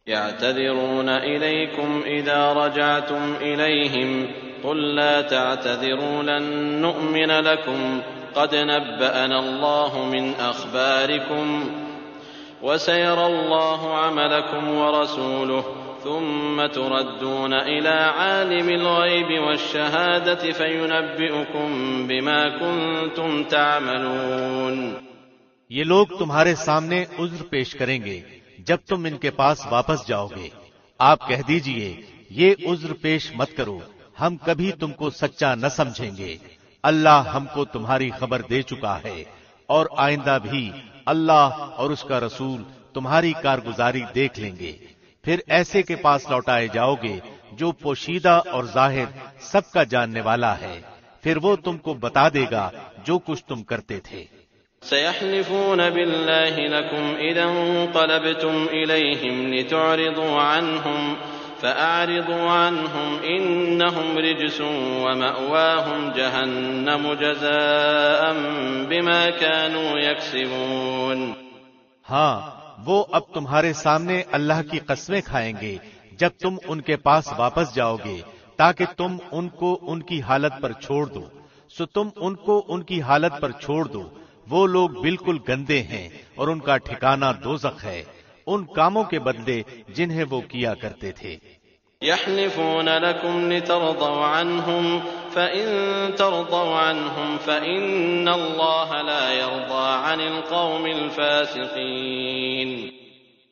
يعتذرون إليكم إذا رجعتم إليهم قل لا تعتذروا لن نؤمن لكم قد نبأنا الله من أخباركم وسيرى الله عملكم ورسوله ثم تردون إلى عالم الغيب والشهادة فينبئكم بما كنتم تعملون۔ یہ لوگ تمہارے سامنے عذر پیش کریں گے جب تم ان کے پاس واپس جاؤ گے۔ آپ کہہ دیجئے یہ عذر پیش مت کرو، ہم کبھی تم کو سچا نہ سمجھیں گے، اللہ ہم کو تمہاری خبر دے چکا ہے، اور آئندہ بھی اللہ اور اس کا رسول تمہاری کارگزاری دیکھ لیں گے۔ پھر ایسے کے پاس لوٹائے جاؤ گے جو پوشیدہ اور ظاہر سب کا جاننے والا ہے، پھر وہ تم کو بتا دے گا جو کچھ تم کرتے تھے۔ سيحلفون بالله لكم إذا انقلبتم إليهم لتعرضوا عنهم فأعرضوا عنهم إنهم رجس ومأواهم جهنم جزاء بما كانوا يكسبون۔ ہاں، وہ اب تمہارے سامنے اللہ کی قسمیں کھائیں گے جب تم ان کے پاس واپس جاؤ گے تاکہ تم ان کو ان کی حالت پر چھوڑ دو، سو تم ان کو ان کی حالت پر چھوڑ دو۔ وہ لوگ بالکل گندے ہیں اور ان کا ٹھکانہ دوزخ ہے، ان کاموں کے بدلے جنہیں وہ کیا کرتے تھے۔ يحلفون لكم لترضوا عنهم فإن ترضوا عنهم فإن الله لا يرضى عن القوم الفاسقين۔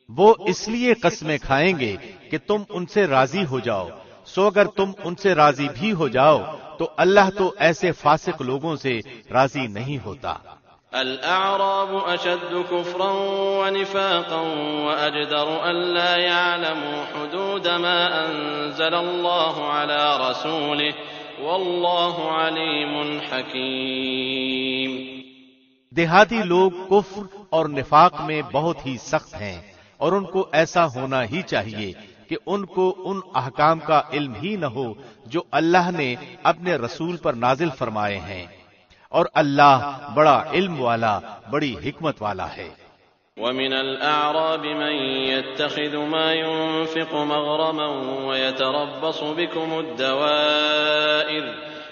وہ اس لیے قسمیں کھائیں گے کہ تم ان سے راضی ہو جاؤ، سو اگر تم ان سے راضی بھی ہو جاؤ تو اللہ تو ایسے فاسق لوگوں سے راضی نہیں ہوتا۔ الأعراب أشد كفرا ونفاقا وأجدر ألا يعلموا حدود ما أنزل الله على رسوله والله عليم حكيم۔ دیہاتی لوگ کفر اور نفاق میں بہت ہی سخت ہیں، اور ان کو ایسا ہونا ہی چاہیے کہ ان کو ان احکام کا علم ہی نہ ہو جو اللہ نے اپنے رسول پر نازل فرمائے ہیں، اور اللہ بڑا علم والا، بڑی حکمت والا ہے۔ ومن الأعراب من يتخذ ما ينفق مغرما ويتربص بكم الدوائر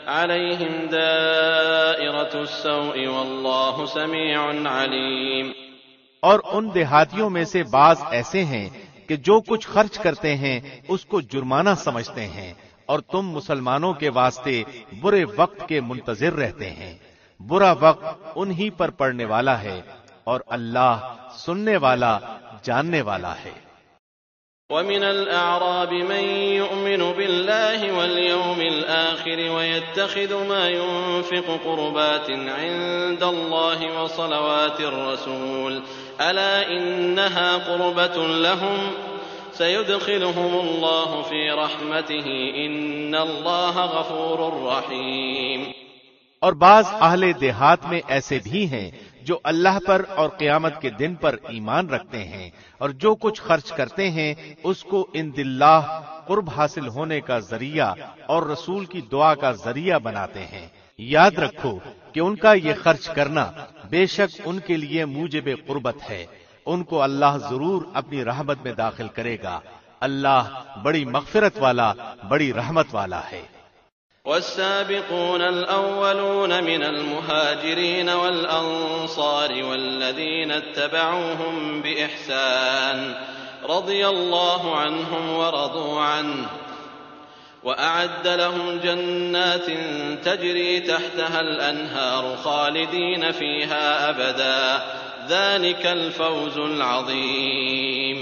عليهم دائرة السوء والله سميع عليم۔ اور ان دیہاتیوں میں سے بعض ایسے ہیں کہ جو کچھ خرچ کرتے ہیں اس کو جرمانہ سمجھتے ہیں، اور تم مسلمانوں کے واسطے برے وقت کے منتظر رہتے ہیں، برا وقت انہی پر پڑنے والا ہے، اور اللہ سننے والا، جاننے والا ہے۔ ومن الأعراب من يؤمن بالله واليوم الآخر ويتخذ ما ينفق قربات عند الله وصلوات الرسول ألا إنها قربة لهم سيدخلهم الله في رحمته إن الله غفور رحيم۔ اور بعض اہل دیہات میں ایسے بھی ہیں جو اللہ پر اور قیامت کے دن پر ایمان رکھتے ہیں، اور جو کچھ خرچ کرتے ہیں اس کو عند اللہ قرب حاصل ہونے کا ذریعہ اور رسول کی دعا کا ذریعہ بناتے ہیں۔ یاد رکھو کہ ان کا یہ خرچ کرنا بے شک ان کے لیے موجب قربت ہے، ان کو اللہ ضرور اپنی رحمت میں داخل کرے گا، اللہ بڑی مغفرت والا، بڑی رحمت والا ہے۔ والسابقون الأولون من المهاجرين والأنصار والذين اتبعوهم بإحسان رضي الله عنهم ورضوا عنه وأعد لهم جنات تجري تحتها الأنهار خالدين فيها أبدا ذلك الفوز العظيم۔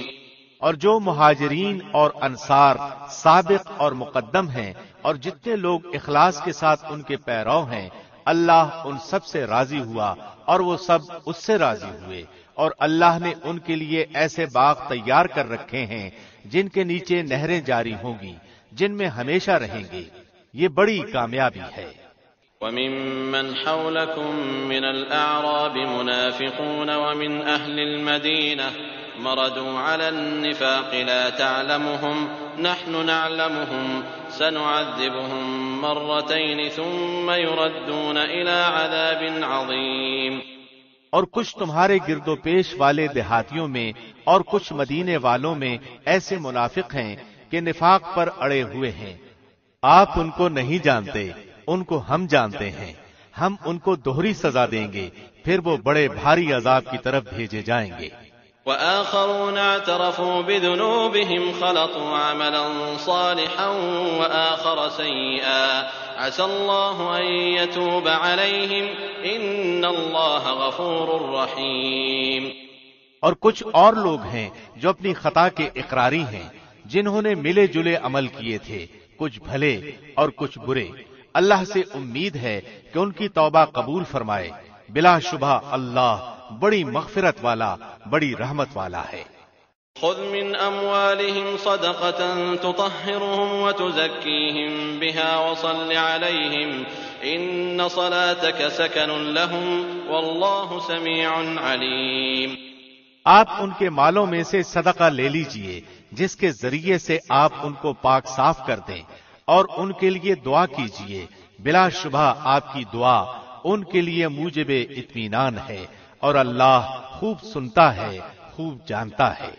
اور جو مہاجرین اور انصار سابق اور مقدم ہیں اور جتنے لوگ اخلاص کے ساتھ ان کے پیرو ہیں، اللہ ان سب سے راضی ہوا اور وہ سب اس سے راضی ہوئے، اور اللہ نے ان کے لیے ایسے باغ تیار کر رکھے ہیں جن کے نیچے نہریں جاری ہوں گی، جن میں ہمیشہ رہیں گے، یہ بڑی کامیابی ہے۔ وَمِمَّنْ حَوْلَكُمْ مِنَ الْأَعْرَابِ مُنَافِقُونَ وَمِنْ أَهْلِ الْمَدِينَةِ مَرَدُوا عَلَى النِّفَاقِ لَا تَعْلَمُهُمْ نَحْنُ نَعْلَمُهُمْ سَنُعَذِّبُهُمْ مَرَّتَيْنِ ثُمَّ يُرَدُّونَ إِلَى عَذَابٍ عَظِيمٍ۔ اور کچھ تمہارے گرد و پیش والے دیہاتیوں میں اور کچھ مدینے والوں میں ایسے منافق ہیں کہ نفاق پر اڑے ہوئے ہیں. آپ ان کو نہیں جانتے، ان کو ہم جانتے ہیں. ہم ان کو دوہری سزا دیں گے، پھر وہ بڑے بھاری عذاب کی طرف بھیجے جائیں گے. وآخرون اعترفوا بذنوبهم خلطوا عملا صالحا وآخر سيئا عسى الله أن يتوب عليهم إن الله غفور رحيم. اور کچھ اور لوگ ہیں جو اپنی خطا کے اقراری ہیں، جنہوں نے ملے جلے عمل کیے تھے، کچھ بھلے اور کچھ برے. اللہ سے امید ہے کہ ان کی توبہ قبول فرمائے. بلا شبہ اللہ بڑی مغفرت والا، بڑی رحمت والا ہے. خذ من اموالهم صدقة تطهرهم وتزكيهم بها وصل عليهم ان صلاتك سكن لهم والله سميع عليم. آپ ان کے مالوں میں سے صدقہ لے لیجئے جس کے ذریعے سے آپ ان کو پاک صاف کر دیں، اور ان کے لیے دعا کیجئے. بلا شبہ آپ کی دعا ان کے لیے موجب اطمینان ہے، اور اللہ خوب سنتا ہے، خوب جانتا ہے.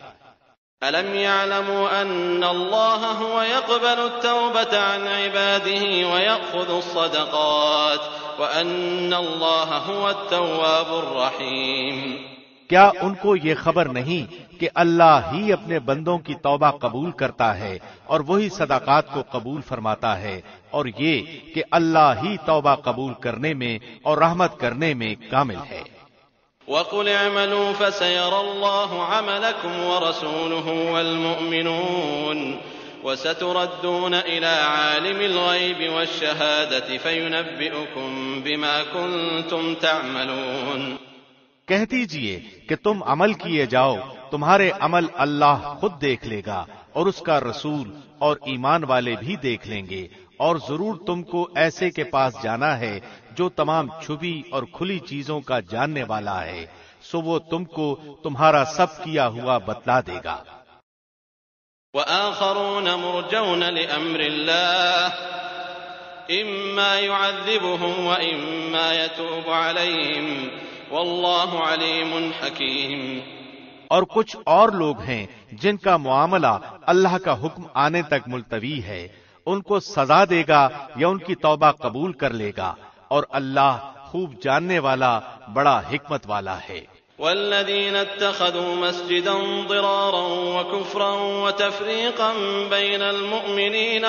أَلَمْ يَعْلَمُوا أَنَّ اللَّهَ هُوَ يَقْبَلُ التَّوْبَةَ عَنْ عِبَادِهِ وَيَأْخُذُ الصَّدَقَاتِ وَأَنَّ اللَّهَ هُوَ التَّوَّابُ الرَّحِيمُ. کیا ان کو یہ خبر نہیں کہ اللہ ہی اپنے بندوں کی توبہ قبول کرتا ہے اور وہی صدقات کو قبول فرماتا ہے، اور یہ کہ اللہ ہی توبہ قبول کرنے میں اور رحمت کرنے میں کامل ہے. وَقُلْ اعْمَلُوا فَسَيَرَى اللَّهُ عَمَلَكُمْ وَرَسُولُهُ وَالْمُؤْمِنُونَ وَسَتُرَدُّونَ إِلَى عَالِمِ الْغَيْبِ وَالشَّهَادَةِ فَيُنَبِّئُكُم بِمَا كُنتُمْ تَعْمَلُونَ. کہہ دیجئے کہ تم عمل کیے جاؤ، تمہارے عمل اللہ خود دیکھ لے گا، اور اس کا رسول اور ایمان والے بھی دیکھ لیں گے. اور ضرور تم کو ایسے کے پاس جانا ہے جو تمام چھپی اور کھلی چیزوں کا جاننے والا ہے، سو وہ تم کو تمہارا سب کیا ہوا بتلا دے گا. وآخرون مرجون لأمر الله إما يعذبهم وإما يتوب عليهم والله عليم حكيم. اور کچھ اور لوگ ہیں جن کا معاملہ اللہ کا حکم آنے تک ملتوی ہے، ان کو سزا دے گا یا ان کی توبہ قبول کر لے گا، اور اللہ خوب جاننے والا، بڑا حکمت والا ہے. والذين اتخذوا مسجدا ضرارا وكفرا وتفريقا بين المؤمنين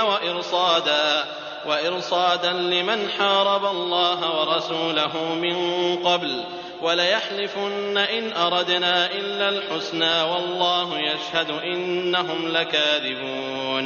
وإرصادا لمن حارب الله ورسوله من قبل وَلَيَحْلِفُنَّ إِنْ أَرَدْنَا إِلَّا الْحُسْنَى وَاللَّهُ يَشْهَدُ إِنَّهُمْ لَكَاذِبُونَ.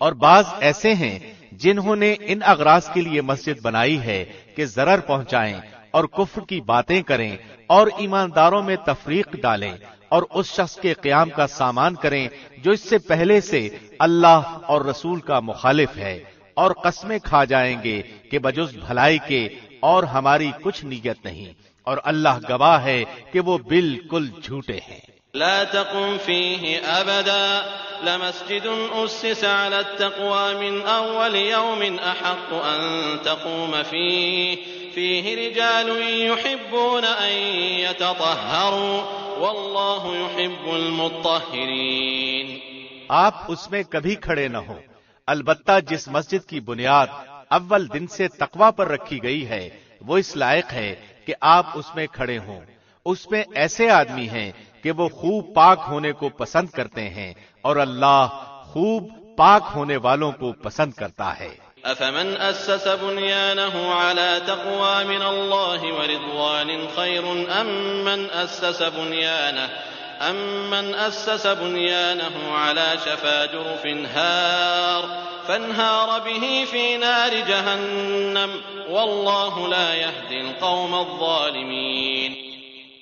اور بعض ایسے ہیں جنہوں نے ان اغراض کے لیے مسجد بنائی ہے کہ ضرر پہنچائیں اور کفر کی باتیں کریں اور ایمانداروں میں تفریق ڈالیں اور اس شخص کے قیام کا سامان کریں جو اس سے پہلے سے اللہ اور رسول کا مخالف ہے، اور قسمیں کھا جائیں گے کہ بجز بھلائی کے اور ہماری کچھ نیت نہیں، اور اللہ گواہ ہے کہ وہ بالکل جھوٹے ہیں. لا تقم فيه أبدا لمسجد أسس على التقوى من أول يوم أحق أن تقوم فيه رجال يحبون أن يتطهروا والله يحب المطهرين. آپ اس میں کبھی کھڑے نہ ہو، البتہ جس مسجد کی بنیاد اول دن سے تقوی پر رکھی گئی ہے وہ اس لائق ہے کہ آپ اس میں کھڑے ہوں. اس میں ایسے آدمی ہیں کہ وہ خوب پاک ہونے کو پسند کرتے ہیں، اور اللہ خوب پاک ہونے والوں کو پسند کرتا ہے. أفمن أسس بنيانه على تقوى من الله ورضوان خير أم من أسس بنيانه على شفا جرف فانهار به في نار جهنم والله لا يهدي القوم الظالمين.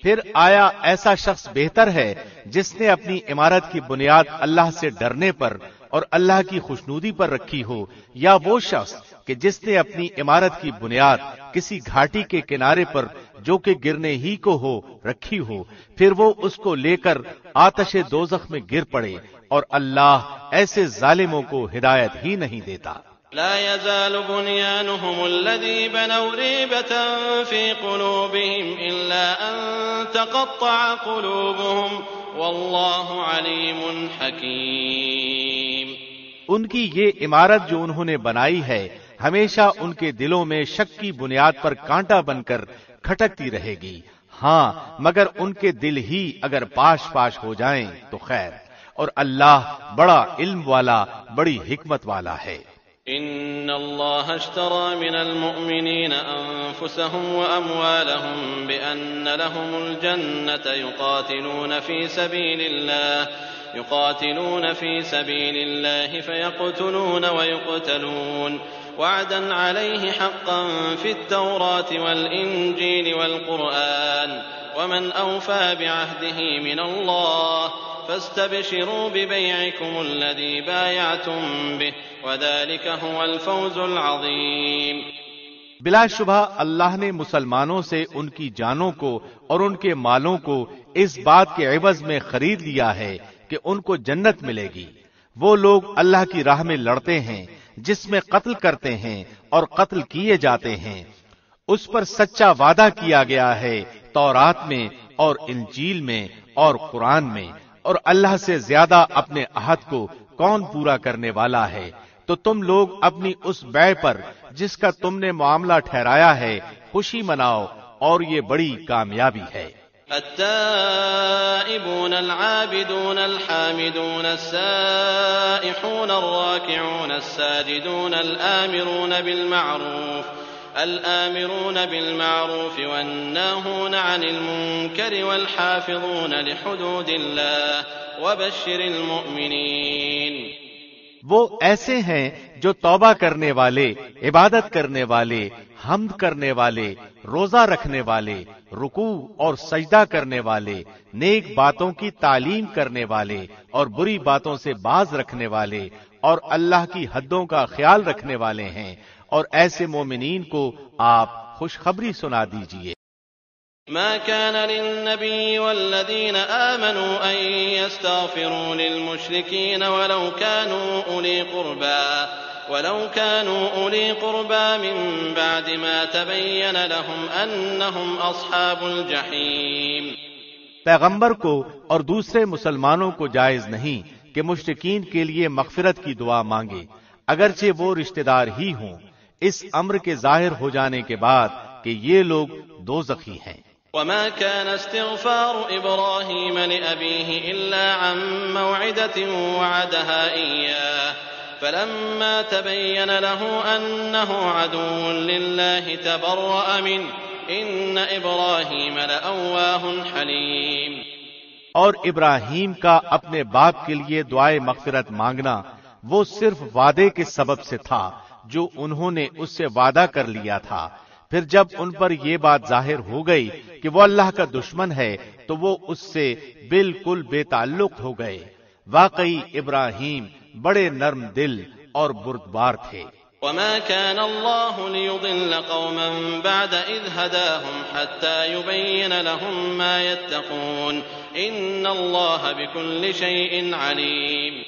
پھر آیا ایسا شخص بہتر ہے جس نے اپنی عمارت کی بنیاد اللہ سے ڈرنے پر اور اللہ کی خوشنودی پر رکھی ہو، یا وہ شخص کہ جس نے اپنی عمارت کی بنیاد کسی گھاٹی کے کنارے پر جو کہ گرنے ہی کو ہو رکھی ہو، پھر وہ اس کو لے کر آتش دوزخ میں گر پڑے، اور اللہ ایسے ظالموں کو ہدایت ہی نہیں دیتا. لا يزال بنيانهم الذي بنوا ريبة في قلوبهم إلا أن تقطع قلوبهم والله عليم حكيم. ان کی یہ عمارت جو انہوں نے بنائی ہے ہمیشہ ان کے دلوں میں شک کی بنیاد پر کانٹا بن کر کھٹکتی رہے گی. ہاں مگر ان کے دل ہی اگر پاش پاش ہو جائیں تو خیر، اور اللہ بڑا علم والا بڑی حکمت والا ہے. ان اللہ اشترى من المؤمنین انفسهم واموالهم بان لهم الجنة يقاتلون في سبيل الله فيقتلون ويقتلون وعدا عليه حقا في التوراة والإنجيل والقرآن ومن أوفى بعهده من الله فاستبشروا ببيعكم الذي بايعتم به وذلك هو الفوز العظيم. بلا شبہ اللہ نے مسلمانوں سے ان کی جانوں کو اور ان کے مالوں کو اس بات کے عوض میں خرید لیا ہے کہ ان کو جنت ملے گی. وہ لوگ اللہ کی راہ میں لڑتے ہیں جس میں قتل کرتے ہیں اور قتل کیے جاتے ہیں، اس پر سچا وعدہ کیا گیا ہے تورات میں اور انجیل میں اور قرآن میں، اور اللہ سے زیادہ اپنے عہد کو کون پورا کرنے والا ہے. تو تم لوگ اپنی اس بیع پر جس کا تم نے معاملہ ٹھہرایا ہے خوشی مناؤ، اور یہ بڑی کامیابی ہے. التائبون العابدون الحامدون السائحون الراكعون الساجدون الآمرون بالمعروف والناهون عن المنكر والحافظون لحدود الله وبشر المؤمنين. وہ ایسے ہیں جو توبہ کرنے والے، عبادت کرنے والے، حمد کرنے والے، روزہ رکھنے والے، رکوع اور سجدہ کرنے والے، نیک باتوں کی تعلیم کرنے والے اور بری باتوں سے باز رکھنے والے اور اللہ کی حدوں کا خیال رکھنے والے ہیں، اور ایسے مومنین کو آپ خوشخبری سنا دیجئے. ما كان للنبي والذين آمنوا أن يستغفروا للمشركين ولو كانوا أولي قربى من بعد ما تبين لهم أنهم أصحاب الجحيم. پیغمبر کو اور دوسرے مسلمانوں کو جائز نہیں کہ مشرکین کے لیے مغفرت کی دعا مانگے اگرچہ وہ رشتہ دار ہی ہوں، اس امر کے ظاہر ہو جانے کے بعد کہ یہ لوگ دوزخی ہیں. وما كان استغفار إبراهيم لأبيه إلا عن موعدة وعدها إياه فلما تبين له أنه عدو لله تبرأ منه إن إبراهيم لأواه حليم. اور ابراہیم کا اپنے باپ کے لیے دعائے مغفرت مانگنا وہ صرف وعدے کے سبب سے تھا جو انہوں نے اس سے وعدہ کر لیا تھا. پھر جب ان پر یہ بات ظاہر ہو گئی کہ وہ اللہ کا دشمن ہے تو وہ اس سے بالکل بے تعلق ہو گئے. واقعی ابراہیم بڑے نرم دل اور بردبار تھے. وما كان الله ليضل قوما بعد إذ هداهم حتى يبين لهم ما يتقون إن الله بكل شيء عليم.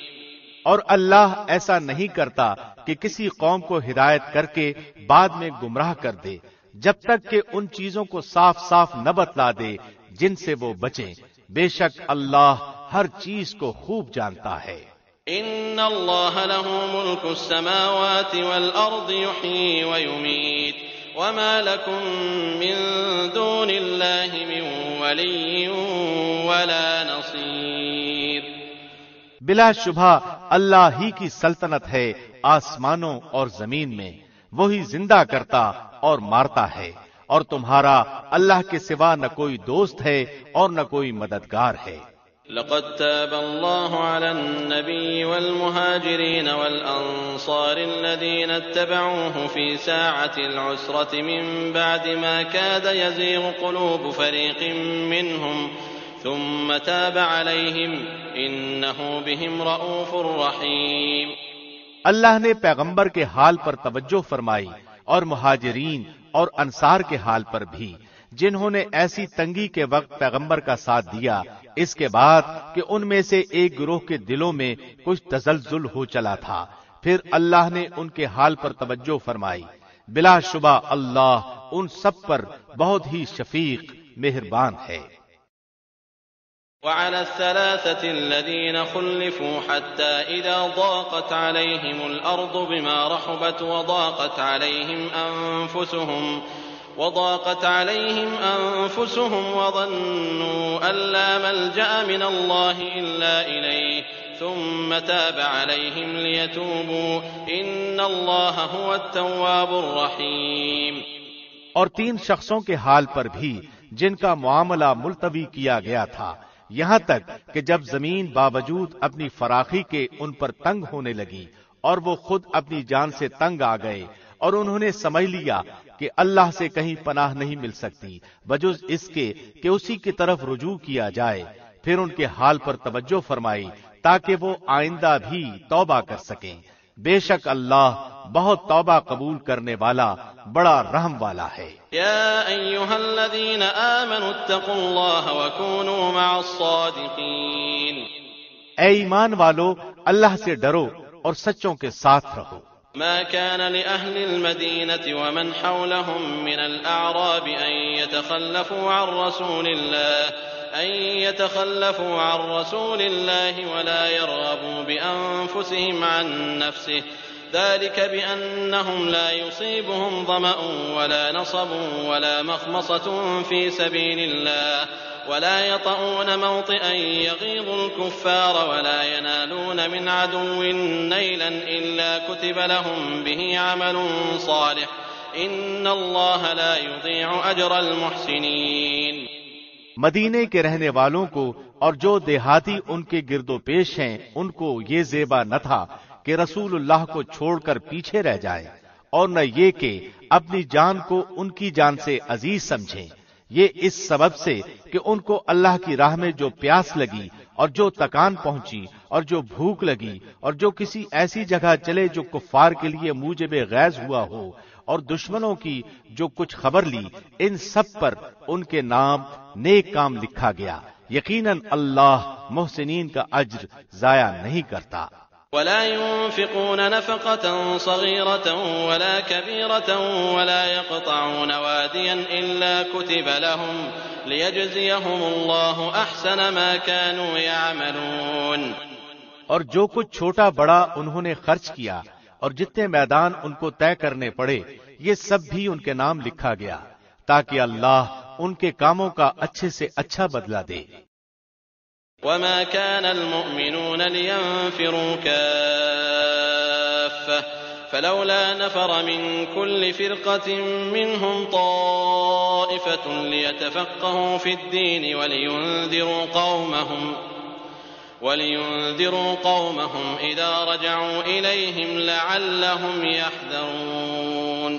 اور اللہ ایسا نہیں کرتا کہ کسی قوم کو ہدایت کر کے بعد میں گمراہ کر دے جب تک کہ ان چیزوں کو صاف صاف نہ بتلا دے جن سے وہ بچیں. بے شک اللہ ہر چیز کو خوب جانتا ہے. ان اللہ له ملک السماوات والارض يحيي ويميت وما لكم من دون الله من ولي ولا نصير. بلا شبہ اللہ ہی کی سلطنت ہے آسمانوں اور زمین میں، وہی زندہ کرتا اور مارتا ہے، اور تمہارا اللہ کے سوا نہ کوئی دوست ہے اور نہ کوئی مددگار ہے. لقد تاب الله على النبي والمهاجرين والأنصار الذين اتبعوه في ساعة العسرة من بعد ما كاد يزيغ قلوب فريق منهم ثم تاب عليهم إنه بهم رؤوف رحيم. اللہ نے پیغمبر کے حال پر توجہ فرمائی اور مہاجرین اور انصار کے حال پر بھی جنہوں نے ایسی تنگی کے وقت پیغمبر کا ساتھ دیا، اس کے بعد کہ ان میں سے ایک گروہ کے دلوں میں کچھ تزلزل ہو چلا تھا. پھر اللہ نے ان کے حال پر توجہ فرمائی، بلا شبہ اللہ ان سب پر بہت ہی شفیق مہربان ہے۔ وعلى الثلاثة الذين خلفوا حتى إذا ضاقت عليهم الأرض بما رحبت وضاقت عليهم أنفسهم وظنوا أن لا ملجأ من الله إلا إليه ثم تاب عليهم ليتوبوا إن الله هو التواب الرحيم۔ اور 3 شخصوں کے حال پر بھی جن کا معاملہ ملتوی کیا گیا تھا، یہاں تک کہ جب زمین باوجود اپنی فراخی کے ان پر تنگ ہونے لگی اور وہ خود اپنی جان سے تنگ آ گئے، اور انہوں نے سمجھ لیا کہ اللہ سے کہیں پناہ نہیں مل سکتی بجز اس کے کہ اسی کی طرف رجوع کیا جائے، پھر ان کے حال پر توجہ فرمائی تاکہ وہ آئندہ بھی توبہ کر سکیں۔ بے شک اللہ بہت توبہ قبول کرنے والا بڑا رحم والا ہے۔ یا ایھا الذین آمنوا اتقوا اللہ وکونوا مع الصادقین، اے ایمان والو اللہ سے ڈرو اور سچوں کے ساتھ رہو۔ ما كان لأهل المدينة ومن حولهم من الأعراب أن يتخلفوا عن رسول الله ولا يرغبوا بأنفسهم عن نفسه ذلك بأنهم لا يصيبهم ظمأ ولا نصب ولا مخمصة في سبيل الله ولا يطؤون موطئا يغيظ الكفار ولا ينالون من عدو نيلا إلا كتب لهم به عمل صالح إن الله لا يضيع أجر المحسنين۔ مدینے کے رہنے والوں کو اور جو دیہاتی ان کے گرد و پیش ہیں ان کو یہ زیبا نہ تھا کہ رسول اللہ کو چھوڑ کر پیچھے رہ جائے، اور نہ یہ کہ اپنی جان کو ان کی جان سے عزیز سمجھیں، یہ اس سبب سے کہ ان کو اللہ کی راہ میں جو پیاس لگی اور جو تکان پہنچی اور جو بھوک لگی اور جو کسی ایسی جگہ چلے جو کفار کے لیے موجب غیظ ہوا ہو اور دشمنوں کی جو کچھ خبر لی، ان سب پر ان کے نام نیک کام لکھا گیا، یقیناً اللہ محسنین کا اجر ضائع نہیں کرتا۔ ولا ينفقون نفقة صغيرة ولا كبيرة ولا يقطعون واديا إلا كتب لهم ليجزيهم الله أحسن ما كانوا يعملون۔ اور جو کچھ چھوٹا بڑا انہوں نے خرچ کیا اور جتنے میدان ان کو طے کرنے پڑے، یہ سب بھی ان کے نام لکھا گیا تاکہ اللہ ان کے کاموں کا اچھے سے اچھا بدلہ دے۔ وما كان المؤمنون لينفروا كافة فلولا نفر من كل فرقة منهم طائفة ليتفقهوا في الدين ولينذروا قومهم إذا رجعوا إليهم لعلهم يحذرون۔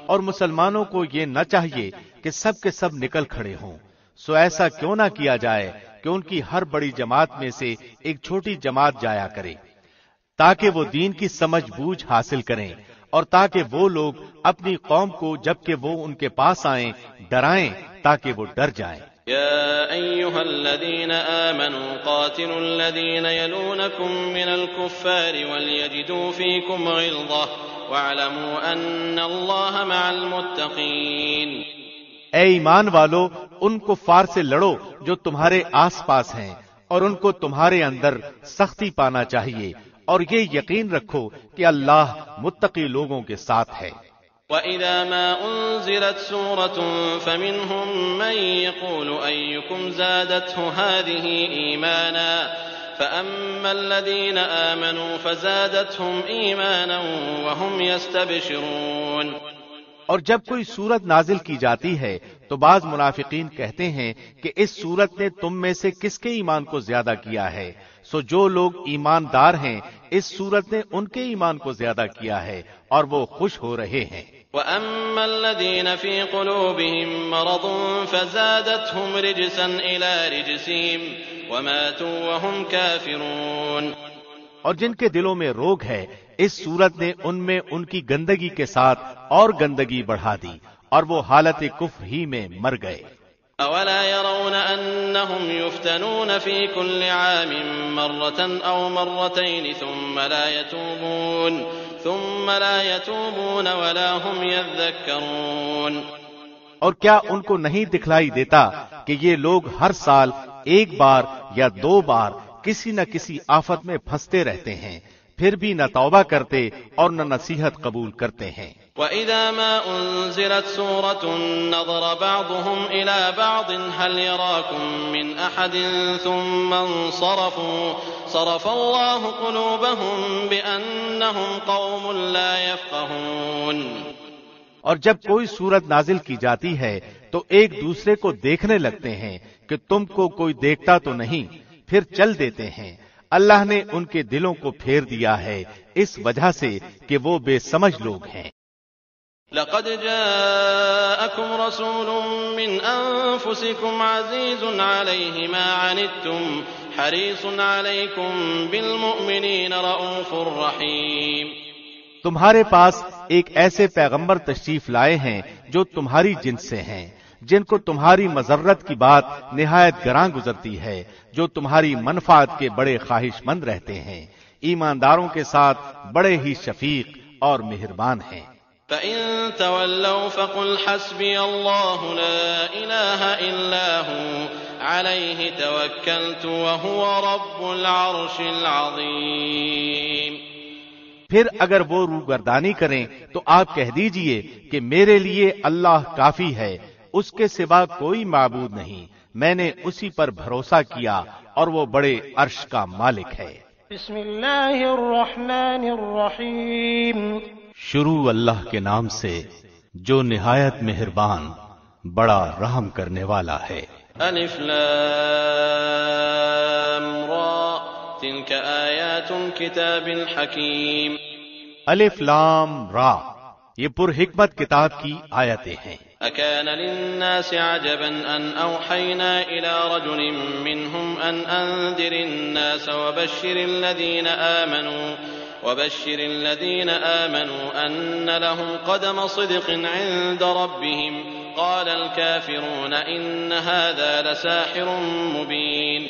اور مسلمانوں کو یہ نہ چاہیے کہ سب کے سب نکل کھڑے ہوں، سو ایسا کیوں نہ کیا جائے کہ ان کی ہر بڑی جماعت میں سے ایک چھوٹی جماعت جایا کرے، تاکہ وہ دین کی سمجھ بوجھ حاصل کریں، اور تاکہ وہ لوگ اپنی قوم کو جبکہ وہ ان کے پاس آئیں ڈرائیں تاکہ وہ ڈر جائیں۔ يا أيها الذين آمنوا قاتلوا الذين يلونكم من الكفار وليجدوا فيكم غلظة واعلموا أن الله مع المتقين۔ اے ایمان والو، ان کفار سے لڑو جو تمہارے آس پاس ہیں، اور ان کو تمہارے اندر سختی پانا چاہیے، اور یہ یقین رکھو کہ اللہ متقی لوگوں کے ساتھ ہے۔ وَإِذَا مَا أُنزِلَتْ سُورَةٌ فَمِنْهُمْ مَنْ يَقُولُ أَيُّكُمْ زَادَتْهُ هَذِهِ إِيمَانًا فَأَمَّا الَّذِينَ آمَنُوا فَزَادَتْهُمْ إِيمَانًا وَهُمْ يَسْتَبْشِرُونَ۔ اور جب کوئی سورت نازل کی جاتی ہے تو بعض منافقین کہتے ہیں کہ اس سورت نے تم میں سے کس کے ایمان کو زیادہ کیا ہے، سو جو لوگ ایماندار ہیں اس سورت نے ان کے ایمان کو زیادہ کیا ہے اور وہ خوش ہو رہے ہیں۔ وَأَمَّا الَّذِينَ فِي قُلُوبِهِم مَّرَضٌ فَزَادَتْهُمْ رِجْسًا إِلَىٰ رِجْسِهِمْ وَمَاتُوا وَهُمْ كَافِرُونَ۔ اور جن کے دلوں میں روگ ہے اس صورت نے ان میں ان کی گندگی کے ساتھ اور گندگی بڑھا دی اور وہ حالت کفر ہی میں مر گئے۔ أولا يرون أنهم يفتنون في كل عام مرة أو مرتين ثم لا يتوبون ولا هم يذكرون؟ اور کیا ان کو نہیں دکھلائی دیتا کہ یہ لوگ ہر سال ایک بار یا 2 بار کسی نہ کسی آفت میں پھنستے رہتے ہیں، پھر بھی نہ توبہ کرتے اور نہ نصیحت قبول کرتے ہیں۔ وَإِذَا مَا أُنزِلَتْ سُورَةٌ نَظَرَ بَعْضُهُمْ إِلَى بَعْضٍ هَلْ يَرَاكُمْ مِنْ أَحَدٍ ثُمَّ صَرَفَ اللَّهُ قُلُوبَهُمْ بِأَنَّهُمْ قَوْمٌ لَا يَفْقَهُونَ۔ اور جب کوئی سورت نازل کی جاتی ہے تو ایک دوسرے کو دیکھنے لگتے ہیں کہ تم کو کوئی دیکھتا تو نہیں، پھر چل دیتے ہیں۔ اللہ نے ان کے دلوں کو پھیر دیا ہے اس وجہ سے کہ وہ بے سمجھ لوگ ہیں۔ لقد جاءكم رسول من أنفسكم عزيز عليه ما عنتم حريص عليكم بالمؤمنين رؤوف رحيم۔ تمہارے پاس ایک ایسے پیغمبر تشریف لائے ہیں جو تمہاری جنس سے ہیں، جن کو تمہاری مضرت کی بات نہایت گراں گزرتی ہے، جو تمہاری منفعت کے بڑے خواہش مند رہتے ہیں، ایمانداروں کے ساتھ بڑے ہی شفیق اور مہربان ہیں۔ فَإِن تَوَلَّوْا فَقُلْ حَسْبِيَ اللَّهُ لَا إِلَٰهَ إِلَّا هُوَ عَلَيْهِ تَوَكَّلْتُ وَهُوَ رَبُّ الْعَرْشِ الْعَظِيمِ۔ پھر اگر وہ روگردانی کریں تو آپ کہہ دیجئے کہ میرے لیے اللہ کافی ہے، اس کے سوا کوئی معبود نہیں، میں نے اسی پر بھروسہ کیا اور وہ بڑے عرش کا مالک ہے۔ بسم اللہ الرحمن الرحیم۔ شروع اللہ کے نام سے جو نہایت مہربان بڑا رحم کرنے والا ہے۔ الف لام را تلك آیات الكتاب الحکیم۔ الف لام را، یہ پر حکمت کتاب کی آیتیں ہیں۔ أكان للناس عجبا أن أوحينا إلى رجل منهم أن أنذر الناس وبشر الذين آمنوا أن لهم قدم صدق عند ربهم قال الكافرون إن هذا لساحر مبين۔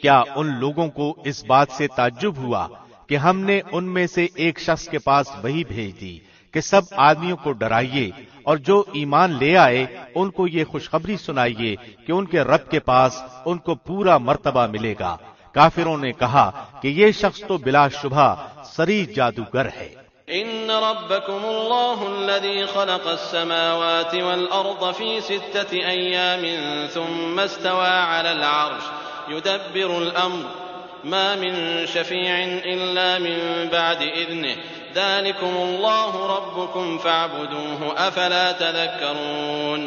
کیا ان لوگوں کو اس بات سے تعجب ہوا کہ ہم نے ان میں سے ایک شخص کے پاس وحی بھیج دی کہ سب آدمیوں کو ڈرائیے اور جو ایمان لے آئے ان کو یہ خوشخبری سنائیے کہ ان کے رب کے پاس ان کو پورا مرتبہ ملے گا۔ کافروں نے کہا کہ یہ شخص تو بلا شبہ صریح جادوگر ہے۔ ان ربکم اللہ الذی خلق السماوات والارض فی 6 ایام ثم استوى على العرش يدبر الامر ما من شفیع الا من بعد اذنه ذلكم اللہ ربکم فاعبدوه افلا تذکرون۔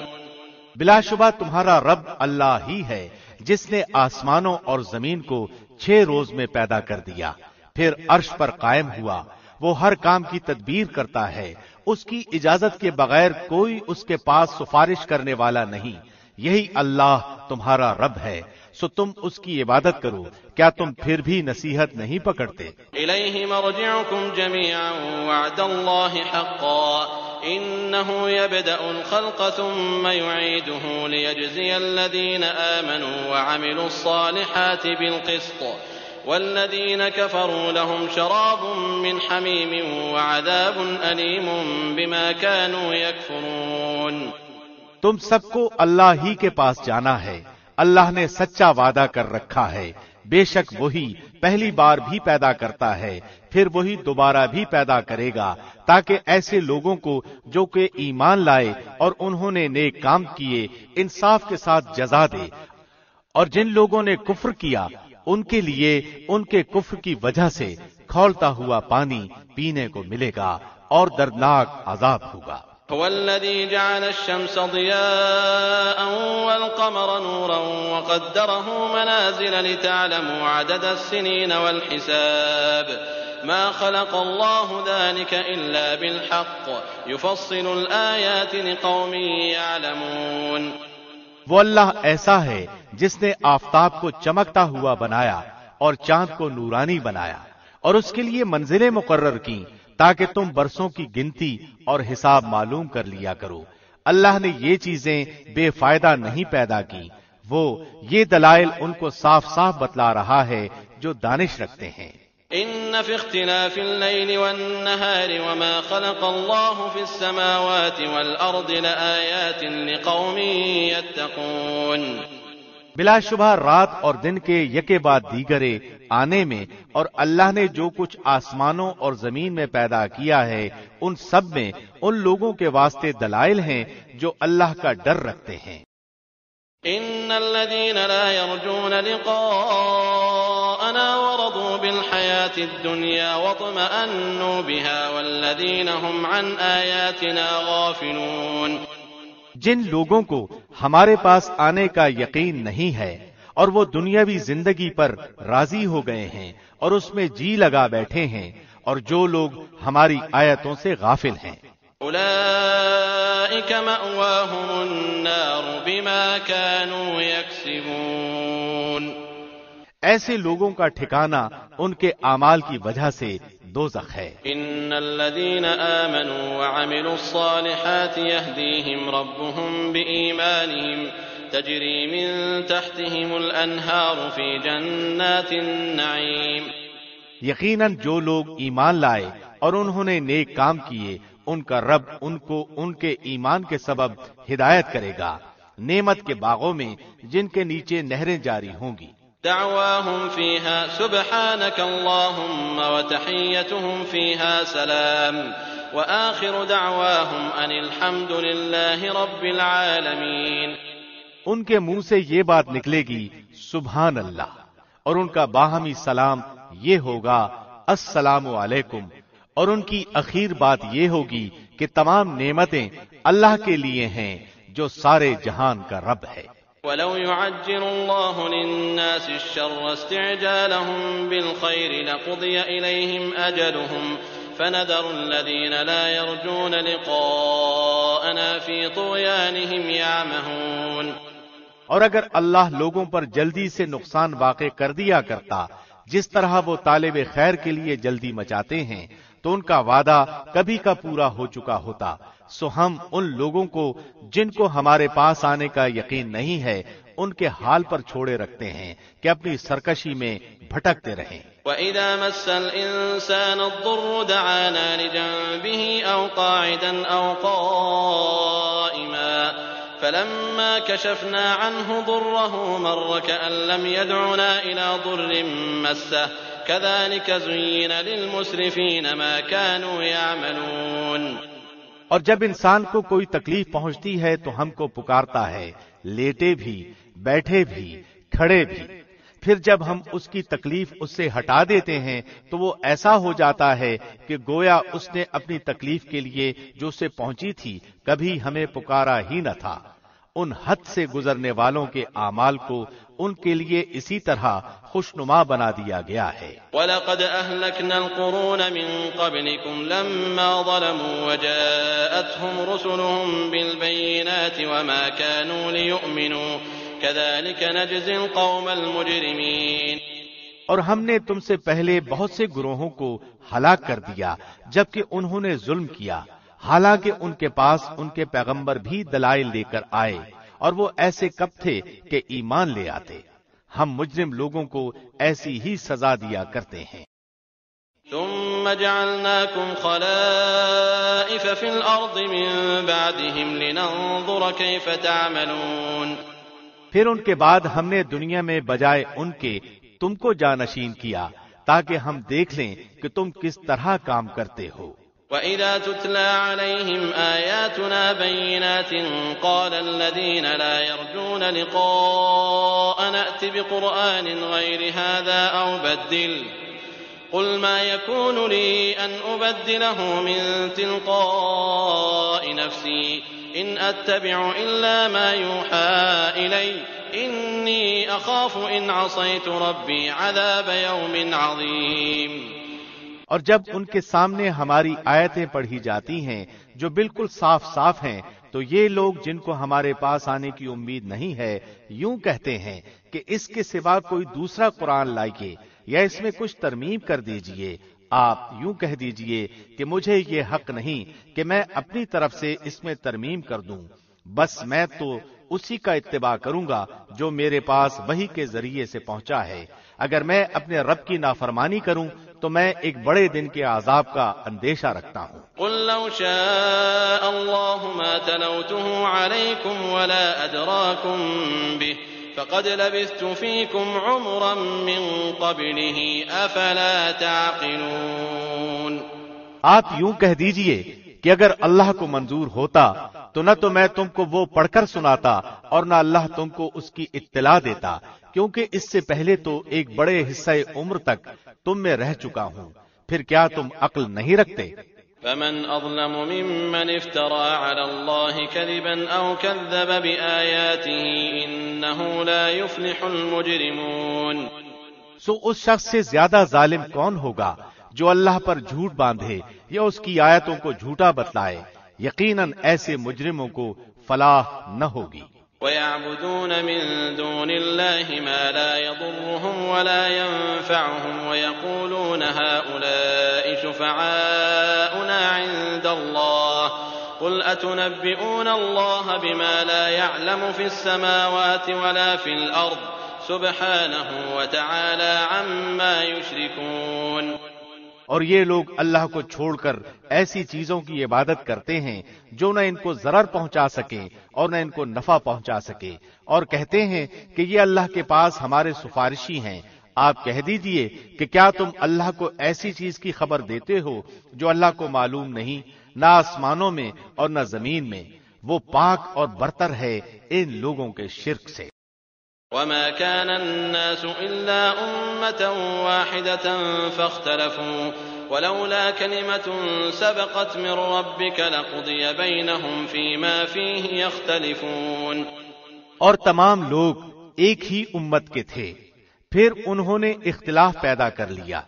بلا شبہ تمہارا رب اللہ ہی ہے جس نے آسمانوں اور زمین کو 6 روز میں پیدا کر دیا، پھر عرش پر قائم ہوا، وہ ہر کام کی تدبیر کرتا ہے، اس کی اجازت کے بغیر کوئی اس کے پاس سفارش کرنے والا نہیں، یہی اللہ تمہارا رب ہے، سو تم اس کی عبادت کرو، کیا تم پھر بھی نصیحت نہیں پکڑتے؟ الیہ مرجعکم جمیعا وعد اللہ حقا انه يبدأ الخلق ثم يعيده ليجزي الذين آمنوا وعملوا الصالحات بالقسط والذين كفروا لهم شراب من حميم وعذاب أليم بما كانوا يكفرون۔ تم سب کو اللہ ہی کے پاس جانا ہے، اللہ نے سچا وعدہ کر رکھا ہے، بے شک وہی پہلی بار بھی پیدا کرتا ہے، پھر وہی دوبارہ بھی پیدا کرے گا، تاکہ ایسے لوگوں کو جو کہ ایمان لائے اور انہوں نے نیک کام کیے انصاف کے ساتھ جزا دے، اور جن لوگوں نے کفر کیا ان کے لیے ان کے کفر کی وجہ سے کھولتا ہوا پانی پینے کو ملے گا اور دردناک عذاب ہوگا۔ هو الذي جعل الشمس ضياء والقمر نورا وقدره منازل لتعلموا عدد السنين والحساب ما خلق الله ذلك إلا بالحق يفصل الآيات لقوم يعلمون۔ وہ اللہ ایسا ہے جس نے آفتاب کو چمکتا ہوا بنایا اور چاند کو نورانی بنایا اور اس کے لیے منزلیں مقرر کی تاکہ تم برسوں کی گنتی اور حساب معلوم کر لیا کرو۔ اللہ نے یہ چیزیں بے فائدہ نہیں پیدا کی، وہ یہ دلائل ان کو صاف صاف بتلا رہا ہے جو دانش رکھتے ہیں۔ ان فی اختلاف اللیل والنہار وما خلق اللہ فی السماوات والارض لآیات لقوم یتقون۔ بلا شبہ رات اور دن کے یکے بعد دیگرے آنے میں اور اللہ نے جو کچھ آسمانوں اور زمین میں پیدا کیا ہے ان سب میں ان لوگوں کے واسطے دلائل ہیں جو اللہ کا ڈر رکھتے ہیں۔ ان الذين لا يرجون لقاءنا ورضوا بالحياة الدنيا واطمأنوا بها والذين هم عن آياتنا غافلون۔ جن لوگوں کو ہمارے پاس آنے کا یقین نہیں ہے اور وہ دنیاوی زندگی پر راضی ہو گئے ہیں اور اس میں جی لگا بیٹھے ہیں، اور جو لوگ ہماری آیتوں سے غافل ہیں، اولئک مأواہم النار بما كانوا یکسبون۔ ایسے لوگوں کا ٹھکانہ ان کے اعمال کی وجہ سے دوزخ ہے۔ ان الذين آمنوا وعملوا الصالحات يهديهم ربهم بإيمانهم تجري من تحتهم الأنهار في جنات النعيم۔ یقیناً جو لوگ ایمان لائے اور انہوں نے نیک کام کیے، ان کا رب ان کو ان کے ایمان کے سبب ہدایت کرے گا نعمت کے باغوں میں جن کے نیچے نہریں جاری ہوں گی۔ دعواهم فيها سبحانك اللهم وتحيتهم فيها سلام وآخر دعواهم أن الحمد لله رب العالمين۔ ان کے منہ سے یہ بات نکلے گی سبحان اللہ، اور ان کا باہمی سلام یہ ہوگا السلام علیکم، اور ان کی اخیر بات یہ ہوگی کہ تمام نعمتیں اللہ کے لیے ہیں جو سارے جہان کا رب ہے۔ وَلَوْ يُعَجِّلُ اللَّهُ لِلنَّاسِ الشَّرَّ اسْتِعْجَالَهُم بِالْخَيْرِ لَقُضِيَ إِلَيْهِمْ أَجَلُهُمْ فَنَذَرُ الَّذِينَ لَا يَرْجُونَ لِقَاءَنَا فِي طُغْيَانِهِمْ يَعْمَهُونَ۔ اور اگر اللہ لوگوں پر جلدی سے نقصان واقع کر دیا کرتا جس طرح وہ طالب خیر کے لیے جلدی مچاتے ہیں تو ان کا وعدہ کبھی کا پورا ہو چکا ہوتا، سو ہم ان لوگوں کو جن کو ہمارے پاس آنے کا یقین نہیں ہے ان کے حال پر چھوڑے رکھتے ہیں کہ اپنی سرکشی میں بھٹکتے رہیں۔ وَإِذَا مَسَّ الْإِنسَانَ الضُّرُّ دَعَانَا لِجَنبِهِ أَوْ قَاعِدًا أَوْ قَائِمًا فَلَمَّا كَشَفْنَا عَنْهُ ضُرَّهُ مَرَّ كَأَن لَّمْ يَدْعُنَا إِلَى ضُرٍّ مَّسَّهُ كَذَلِكَ زُيِّنَ لِلْمُسْرِفِينَ مَا كَانُوا يَعْمَلُونَ۔ اور جب انسان کو کوئی تکلیف پہنچتی ہے تو ہم کو پکارتا ہے، لیٹے بھی، بیٹھے بھی، کھڑے بھی۔ پھر جب ہم اس کی تکلیف اس سے ہٹا دیتے ہیں تو وہ ایسا ہو جاتا ہے کہ گویا اس نے اپنی تکلیف کے لیے جو اسے پہنچی تھی کبھی ہمیں پکارا ہی نہ تھا۔ ان حد سے گزرنے والوں کے اعمال کو ان کے لیے اسی طرح خوشنما بنا دیا گیا ہے۔ وَلَقَدْ أَهْلَكْنَا الْقُرُونَ مِن قَبْلِكُمْ لَمَّا ظَلَمُوا وَجَاءَتْهُمْ رُسُلُهُم بِالْبَيِّنَاتِ وَمَا كَانُوا لِيُؤْمِنُوا كَذَلِكَ نَجْزِي الْقَوْمَ الْمُجْرِمِينَ۔ اور ہم نے تم سے پہلے بہت سے گروہوں کو ہلاک کر دیا جبکہ انہوں نے ظلم کیا، حالانکہ ان کے پاس ان کے پیغمبر بھی دلائل لے کر آئے، اور وہ ایسے کب تھے کہ ایمان لے آتے۔ ہم مجرم لوگوں کو ایسی ہی سزا دیا کرتے ہیں۔ ثم جعلناكم خلائف في الأرض من بعدهم لننظر كيف تعملون۔ پھر ان کے بعد ہم نے دنیا میں بجائے ان کے تم کو جانشین کیا تاکہ ہم دیکھ لیں کہ تم کس طرح کام کرتے ہو۔ وَإِذَا تُتْلَى عَلَيْهِمْ آيَاتُنَا بَيِّنَاتٍ قَالَ الَّذِينَ لَا يَرْجُونَ لِقَاءَنَا ائْتِ بِقُرْآنٍ غَيْرِ هَذَا أَوْ بَدِّلْهُ قُلْ مَا يَكُونُ لِي أَنْ أُبَدِّلَهُ مِن تِلْقَاءِ نَفْسِي إِنْ أَتَّبِعُ إِلَّا مَا يُوحَىٰ إِلَيَّ إِنِّي أَخَافُ إِنْ عَصَيْتُ رَبِّي عَذَابَ يَوْمٍ عَظِيمٍ۔ اور جب ان کے سامنے ہماری آیتیں پڑھی جاتی ہیں جو بالکل صاف صاف ہیں تو یہ لوگ جن کو ہمارے پاس آنے کی امید نہیں ہے یوں کہتے ہیں کہ اس کے سوا کوئی دوسرا قرآن لائیے، یا اس میں کچھ ترمیم کر دیجئے۔ آپ یوں کہہ دیجئے کہ مجھے یہ حق نہیں کہ میں اپنی طرف سے اس میں ترمیم کر دوں، بس میں تو اسی کا اتباع کروں گا جو میرے پاس وحی کے ذریعے سے پہنچا ہے۔ اگر میں اپنے رب کی نافرمانی کروں تو میں ایک بڑے دن کے عذاب کا اندیشہ رکھتا ہوں۔ قل لو شاء الله ما تلوته عليكم ولا أدراكم به فقد لبثت فيكم عمرا من قبله أفلا تعقلون۔ آپ یوں کہہ دیجئے کہ اگر اللہ کو منظور ہوتا تو نہ تو میں تم کو وہ پڑھ کر سناتا اور نہ اللہ تم کو اس کی اطلاع دیتا، کیونکہ اس سے پہلے تو ایک بڑے حصہ عمر تک تم میں رہ چکا ہوں، پھر کیا تم عقل نہیں رکھتے؟ فمن أظلم ممن افترى على الله كذبا أو كذب بآياته إنه لا يفلح المجرمون۔ سو اس شخص سے زیادہ ظالم کون ہوگا جو اللہ پر جھوٹ باندھے یا اس کی آیتوں کو جھوٹا بتلائے؟ یقیناً ایسے مجرموں کو فلاح نہ ہوگی۔ وَيَعْبُدُونَ مِن دُونِ اللَّهِ مَا لَا يَضُرُّهُمْ وَلَا يَنفَعُهُمْ وَيَقُولُونَ هَؤُلَاءِ شُفَعَاؤُنَا عِندَ اللَّهِ قُلْ أَتُنَبِّئُونَ اللَّهَ بِمَا لَا يَعْلَمُ فِي السَّمَاوَاتِ وَلَا فِي الْأَرْضِ سُبْحَانَهُ وَتَعَالَى عَمَّا يُشْرِكُونَ۔ اور یہ لوگ اللہ کو چھوڑ کر ایسی چیزوں کی عبادت کرتے ہیں جو نہ ان کو ضرر پہنچا سکے اور نہ ان کو نفع پہنچا سکے، اور کہتے ہیں کہ یہ اللہ کے پاس ہمارے سفارشی ہیں۔ آپ کہہ دیجئے کہ کیا تم اللہ کو ایسی چیز کی خبر دیتے ہو جو اللہ کو معلوم نہیں، نہ آسمانوں میں اور نہ زمین میں؟ وہ پاک اور برتر ہے ان لوگوں کے شرک سے۔ وما كان الناس إلا أمة واحدة فاختلفوا ولولا كلمة سبقت من ربك لقضي بينهم فيما فيه يختلفون۔ اور تمام لوگ ایک ہی امت کے تھے، پھر انہوں نے اختلاف پیدا کر لیا،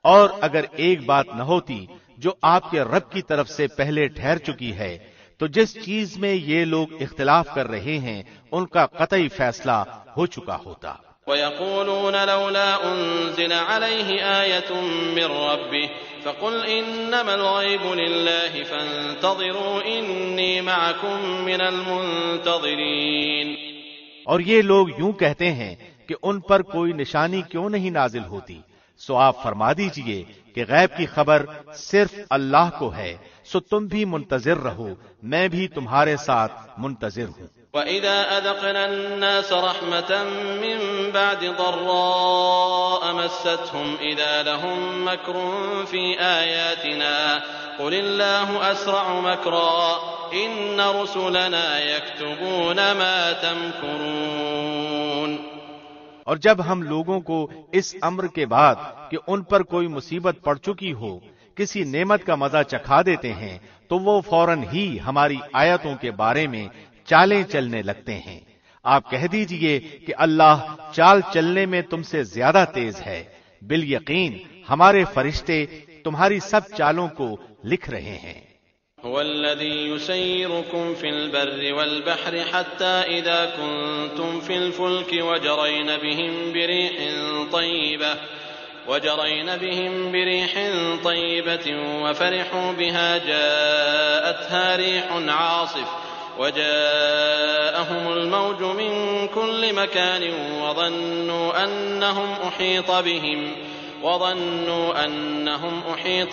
اور اگر ایک بات نہ ہوتی جو آپ کے رب کی طرف سے پہلے ٹھہر چکی ہے تو جس چیز میں یہ لوگ اختلاف کر رہے ہیں ان کا قطعی فیصلہ ہو چکا ہوتا۔ وَيَقُولُونَ لَوْلَا أُنزِلَ عَلَيْهِ آيَةٌ مِّن رَّبِّهِ فَقُلْ إِنَّمَا الْغَيْبُ لِلَّهِ فَانتَظِرُوا إِنِّي مَعَكُم مِّنَ الْمُنتَظِرِينَ۔ اور یہ لوگ یوں کہتے ہیں کہ ان پر کوئی نشانی کیوں نہیں نازل ہوتی؟ سو آپ فرما دیجئے کہ غیب کی خبر صرف اللہ کو ہے، سو تم بھی منتظر رہو، میں بھی تمہارے ساتھ منتظر ہوں۔ وَإِذَا أَذَقْنَا النَّاسَ رَحْمَةً مِّن بَعْدِ ضَرَّاءَ مَسَّتْهُمْ إِذَا لَهُم مَّكْرٌ فِي آيَاتِنَا قُلِ اللَّهُ أَسْرَعُ مَكْرًا إِنَّ رُسُلَنَا يَكْتُبُونَ مَا تَمْكُرُونَ۔ اور جب ہم لوگوں کو اس امر کے بعد کہ ان پر کوئی مصیبت پڑ چکی ہو کسی نعمت کا مزہ چکھا دیتے ہیں تو وہ فوراً ہی ہماری آیتوں کے بارے میں چالیں چلنے لگتے ہیں۔ آپ کہہ دیجئے کہ اللہ چال چلنے میں تم سے زیادہ تیز ہے، بالیقین ہمارے فرشتے تمہاری سب چالوں کو لکھ رہے ہیں۔ هو الذي يسيركم في البر والبحر حتى إذا كنتم في الفلك وجرين بهم بريح طيبة وفرحوا بها جاءتها ريح عاصف وجاءهم الموج من كل مكان وظنوا أنهم أحيط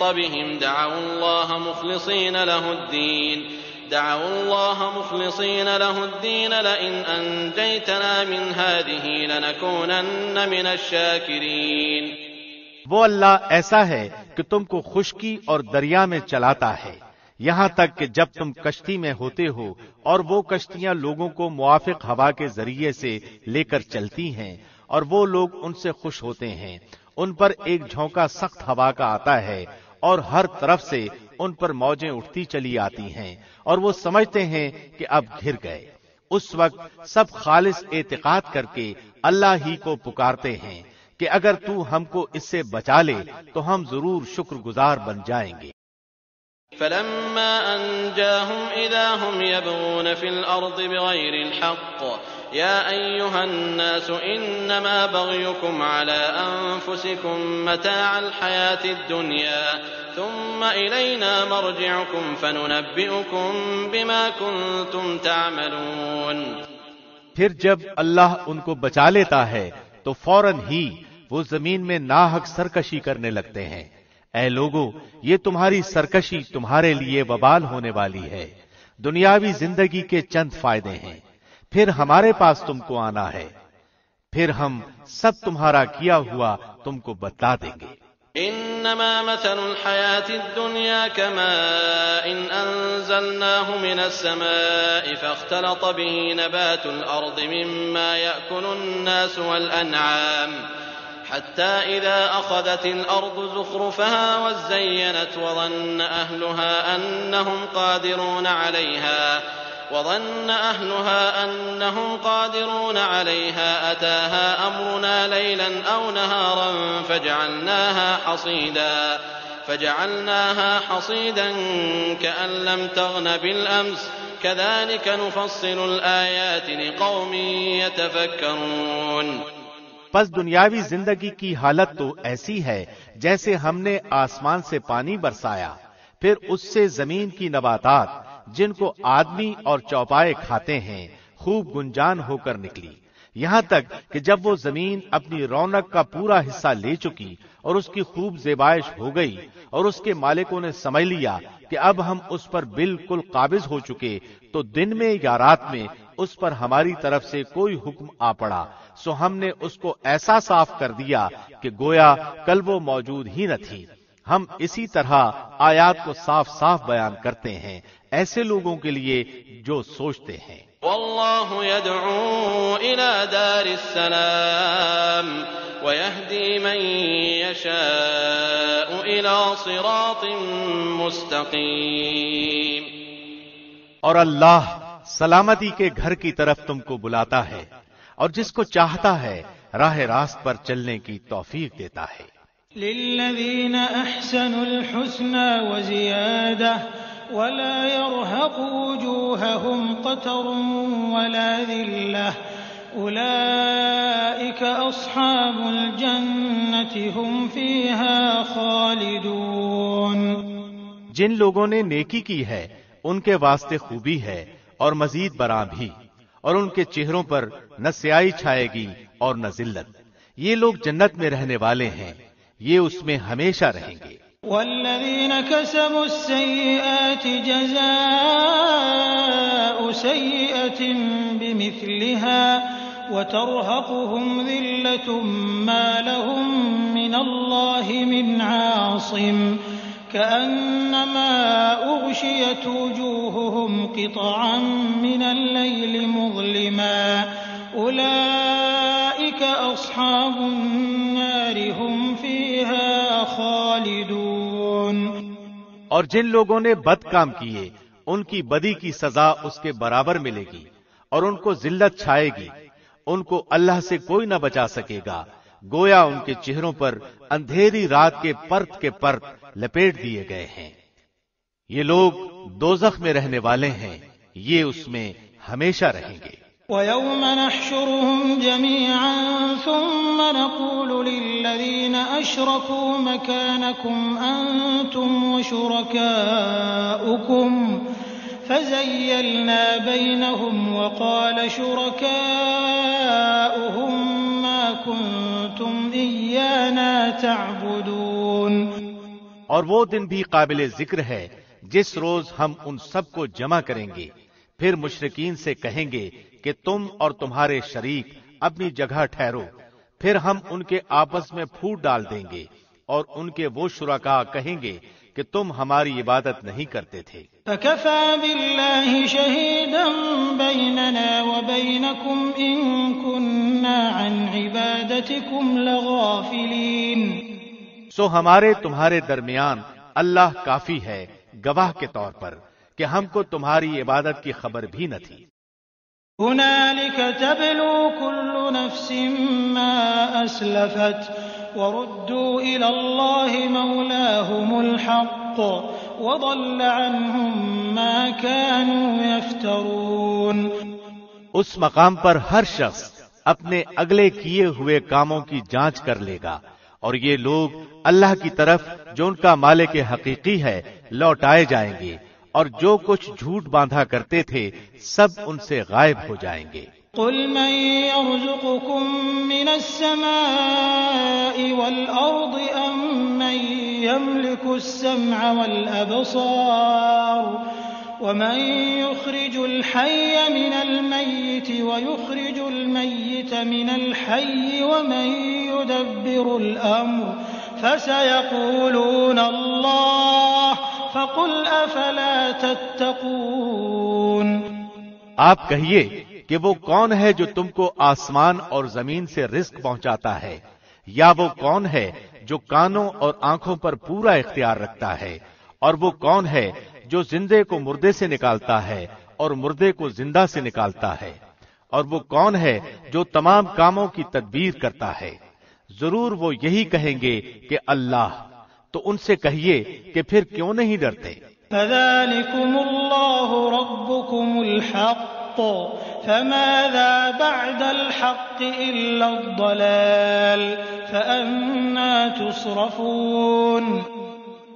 بهم دعوا الله مخلصين له الدين لئن أنجيتنا من هذه لنكونن من الشاكرين۔ وہ اللہ ایسا ہے کہ تم کو خشکی اور دریا میں چلاتا ہے یہاں تک کہ جب تم کشتی میں ہوتے ہو اور وہ کشتیاں لوگوں کو موافق ہوا کے ذریعے سے لے کر چلتی ہیں اور وہ لوگ ان سے خوش ہوتے ہیں، ان پر ایک جھونکا سخت ہوا کا آتا ہے اور ہر طرف سے ان پر موجیں اٹھتی چلی آتی ہیں اور وہ سمجھتے ہیں کہ اب گھر گئے۔ اس وقت سب خالص اعتقاد کر کے اللہ ہی کو پکارتے ہیں کہ اگر تو ہم کو اس سے بچا لے تو ہم ضرور شکر گزار بن جائیں گے۔ فلما أنجاهم إذا هم يبغون في الأرض بغير الحق يا أيها الناس إنما بغيكم على أنفسكم متاع الحياة الدنيا ثم إلينا مرجعكم فننبئكم بما كنتم تعملون. پھر جب اللہ ان کو بچا لیتا ہے تو فوراً ہی وہ زمین میں ناحق سرکشی کرنے لگتے ہیں. اے لوگو، یہ تمہاری سرکشی تمہارے لیے وبال ہونے والی ہے. دنیاوی زندگی کے چند فائدے ہیں، پھر ہمارے پاس تم کو آنا ہے، پھر ہم سب تمہارا کیا ہوا تم کو بتلا دیں گے. انما مثل الحياة الدنيا كماء انزلناه من السماء فاختلط به نبات الارض مما يأكل الناس والانعام حتى اذا اخذت الارض زخرفها وزينت وظن اهلها انهم قادرون عليها أتاها أمرنا ليلا أو نهارا فجعلناها حصيدا كأن لم تغن بالأمس كذلك نفصل الآيات لقوم يتفكرون. پس دنیاوی زندگی کی حالت تو ایسی ہے جیسے ہم نے آسمان سے پانی برسایا، پھر اس سے زمین کی نباتات جن کو آدمی اور چوپائے کھاتے ہیں خوب گنجان ہو کر نکلی، یہاں تک کہ جب وہ زمین اپنی رونق کا پورا حصہ لے چکی اور اس کی خوب زیبائش ہو گئی اور اس کے مالکوں نے سمجھ لیا کہ اب ہم اس پر بالکل قابض ہو چکے، تو دن میں یا رات میں اس پر ہماری طرف سے کوئی حکم آ پڑا، سو ہم نے اس کو ایسا صاف کر دیا کہ گویا کل وہ موجود ہی نہ تھی. ہم اسی طرح آیات کو صاف صاف بیان کرتے ہیں ایسے لوگوں کے لیے جو سوچتے ہیں. واللہ يدعو الى دار السلام ويهدي من يشاء الى صراط مستقیم. اور اللہ سلامتی کے گھر کی طرف تم کو بلاتا ہے اور جس کو چاہتا ہے راہ راست پر چلنے کی توفیق دیتا ہے. للذین احسنوا الحسنى وزیادہ ولا يرهق وجوههم قتر ولا ذلة أولئك أصحاب الجنة هم فيها خالدون. جن لوگوں نے نیکی کی ہے ان کے واسطے خوبی ہے اور مزید برآں بھی، اور ان کے چہروں پر نہ سیاہی چھائے گی اور نہ ذلت. یہ لوگ جنت میں رہنے والے ہیں، یہ اس میں ہمیشہ رہیں گے. والذين كسبوا السيئات جزاء سيئة بمثلها وترهقهم ذلة ما لهم من الله من عاصم كأنما أغشيت وجوههم قطعا من الليل مظلما أولئك أصحاب النار هم فيها خالدون. اور جن لوگوں نے بد کام کیے ان کی بدی کی سزا اس کے برابر ملے گی اور ان کو ذلت چھائے گی، ان کو اللہ سے کوئی نہ بچا سکے گا، گویا ان کے چہروں پر اندھیری رات کے پرت لپیٹ دیے گئے ہیں. یہ لوگ دوزخ میں رہنے والے ہیں، یہ اس میں ہمیشہ رہیں گے. وَيَوْمَ نَحْشُرُهُمْ جَمِيعًا ثُمَّ نَقُولُ لِلَّذِينَ أَشْرَكُوا مَكَانَكُمْ أَنْتُمْ وَشُرَكَاؤُكُمْ فَزَيَّلْنَا بَيْنَهُمْ وَقَالَ شُرَكَاؤُهُمْ مَا كُنْتُمْ إِيَّانَا تَعْبُدُونَ. اور وہ دن بھی قابل ذکر ہے جس روز ہم ان سب کو جمع کریں گے، پھر مشرکین سے کہیں گے کہ تم اور تمہارے شریک اپنی جگہ ٹھہرو، پھر ہم ان کے آپس میں پھوٹ ڈال دیں گے اور ان کے وہ شرکاء کہیں گے کہ تم ہماری عبادت نہیں کرتے تھے. فَكَفَى بِاللَّهِ شَهِيدًا بَيْنَنَا وَبَيْنَكُمْ إِن كُنَّا عَنْ عِبَادَتِكُمْ لَغَافِلِينَ. سو ہمارے تمہارے درمیان اللہ کافی ہے گواہ کے طور پر کہ ہم کو تمہاری عبادت کی خبر بھی نہ تھی. هُنَالِكَ تَبْلُو كُلُّ نَفْسٍ مَّا أَسْلَفَتْ وَرُدُّوا إِلَى اللَّهِ مَوْلَاهُمُ الْحَقِّ وَضَلَّ عَنْهُم مَّا كَانُوا يَفْتَرُونَ. اس مقام پر ہر شخص اپنے اگلے کیے ہوئے کاموں کی جانچ کر لے گا، اور یہ لوگ اللہ کی طرف جو ان کا مالک حقیقی ہے لوٹائے جائیں گے، اور جو کچھ جھوٹ باندھا کرتے تھے سب ان سے غائب ہو جائیں گے۔ قل من يرزقكم من السماء والأرض أم من يملك السمع والأبصار ومن يخرج الحي من الميت ويخرج الميت من الحي ومن يدبر الأمر فسيقولون الله فقل أفلا تتقون۔ آپ کہیے کہ وہ کون ہے جو تم کو آسمان اور زمین سے رزق پہنچاتا ہے، یا وہ کون ہے جو کانوں اور آنکھوں پر پورا اختیار رکھتا ہے، اور وہ کون ہے جو زندے کو مردے سے نکالتا ہے اور مردے کو زندہ سے نکالتا ہے، اور وہ کون ہے جو تمام کاموں کی تدبیر کرتا ہے؟ ضرور وہ یہی کہیں گے کہ اللہ۔ تو ان سے کہیے کہ پھر کیوں نہیں ڈرتے؟ فذلكم الله ربكم الحق فماذا بعد الحق إلا الضلال فأنا تصرفون۔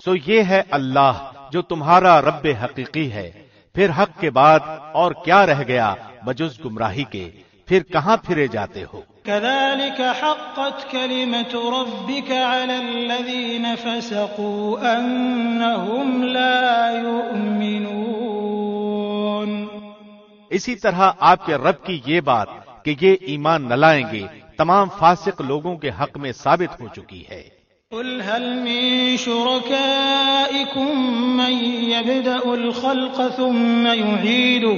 سو یہ ہے اللہ جو تمہارا رب حقیقی ہے، پھر حق کے بعد اور کیا رہ گیا بجز گمراہی کے، پھر کہاں پھرے جاتے ہو؟ كذلك حقت كلمة ربك على الذين فسقوا أنهم لا يؤمنون۔ اسی طرح آپ کے رب کی یہ بات کہ یہ ایمان نہ لائیں گے تمام فاسق لوگوں کے حق میں ثابت ہو چکی ہے۔ قل هل من شركائكم من يبدأ الخلق ثم يعيده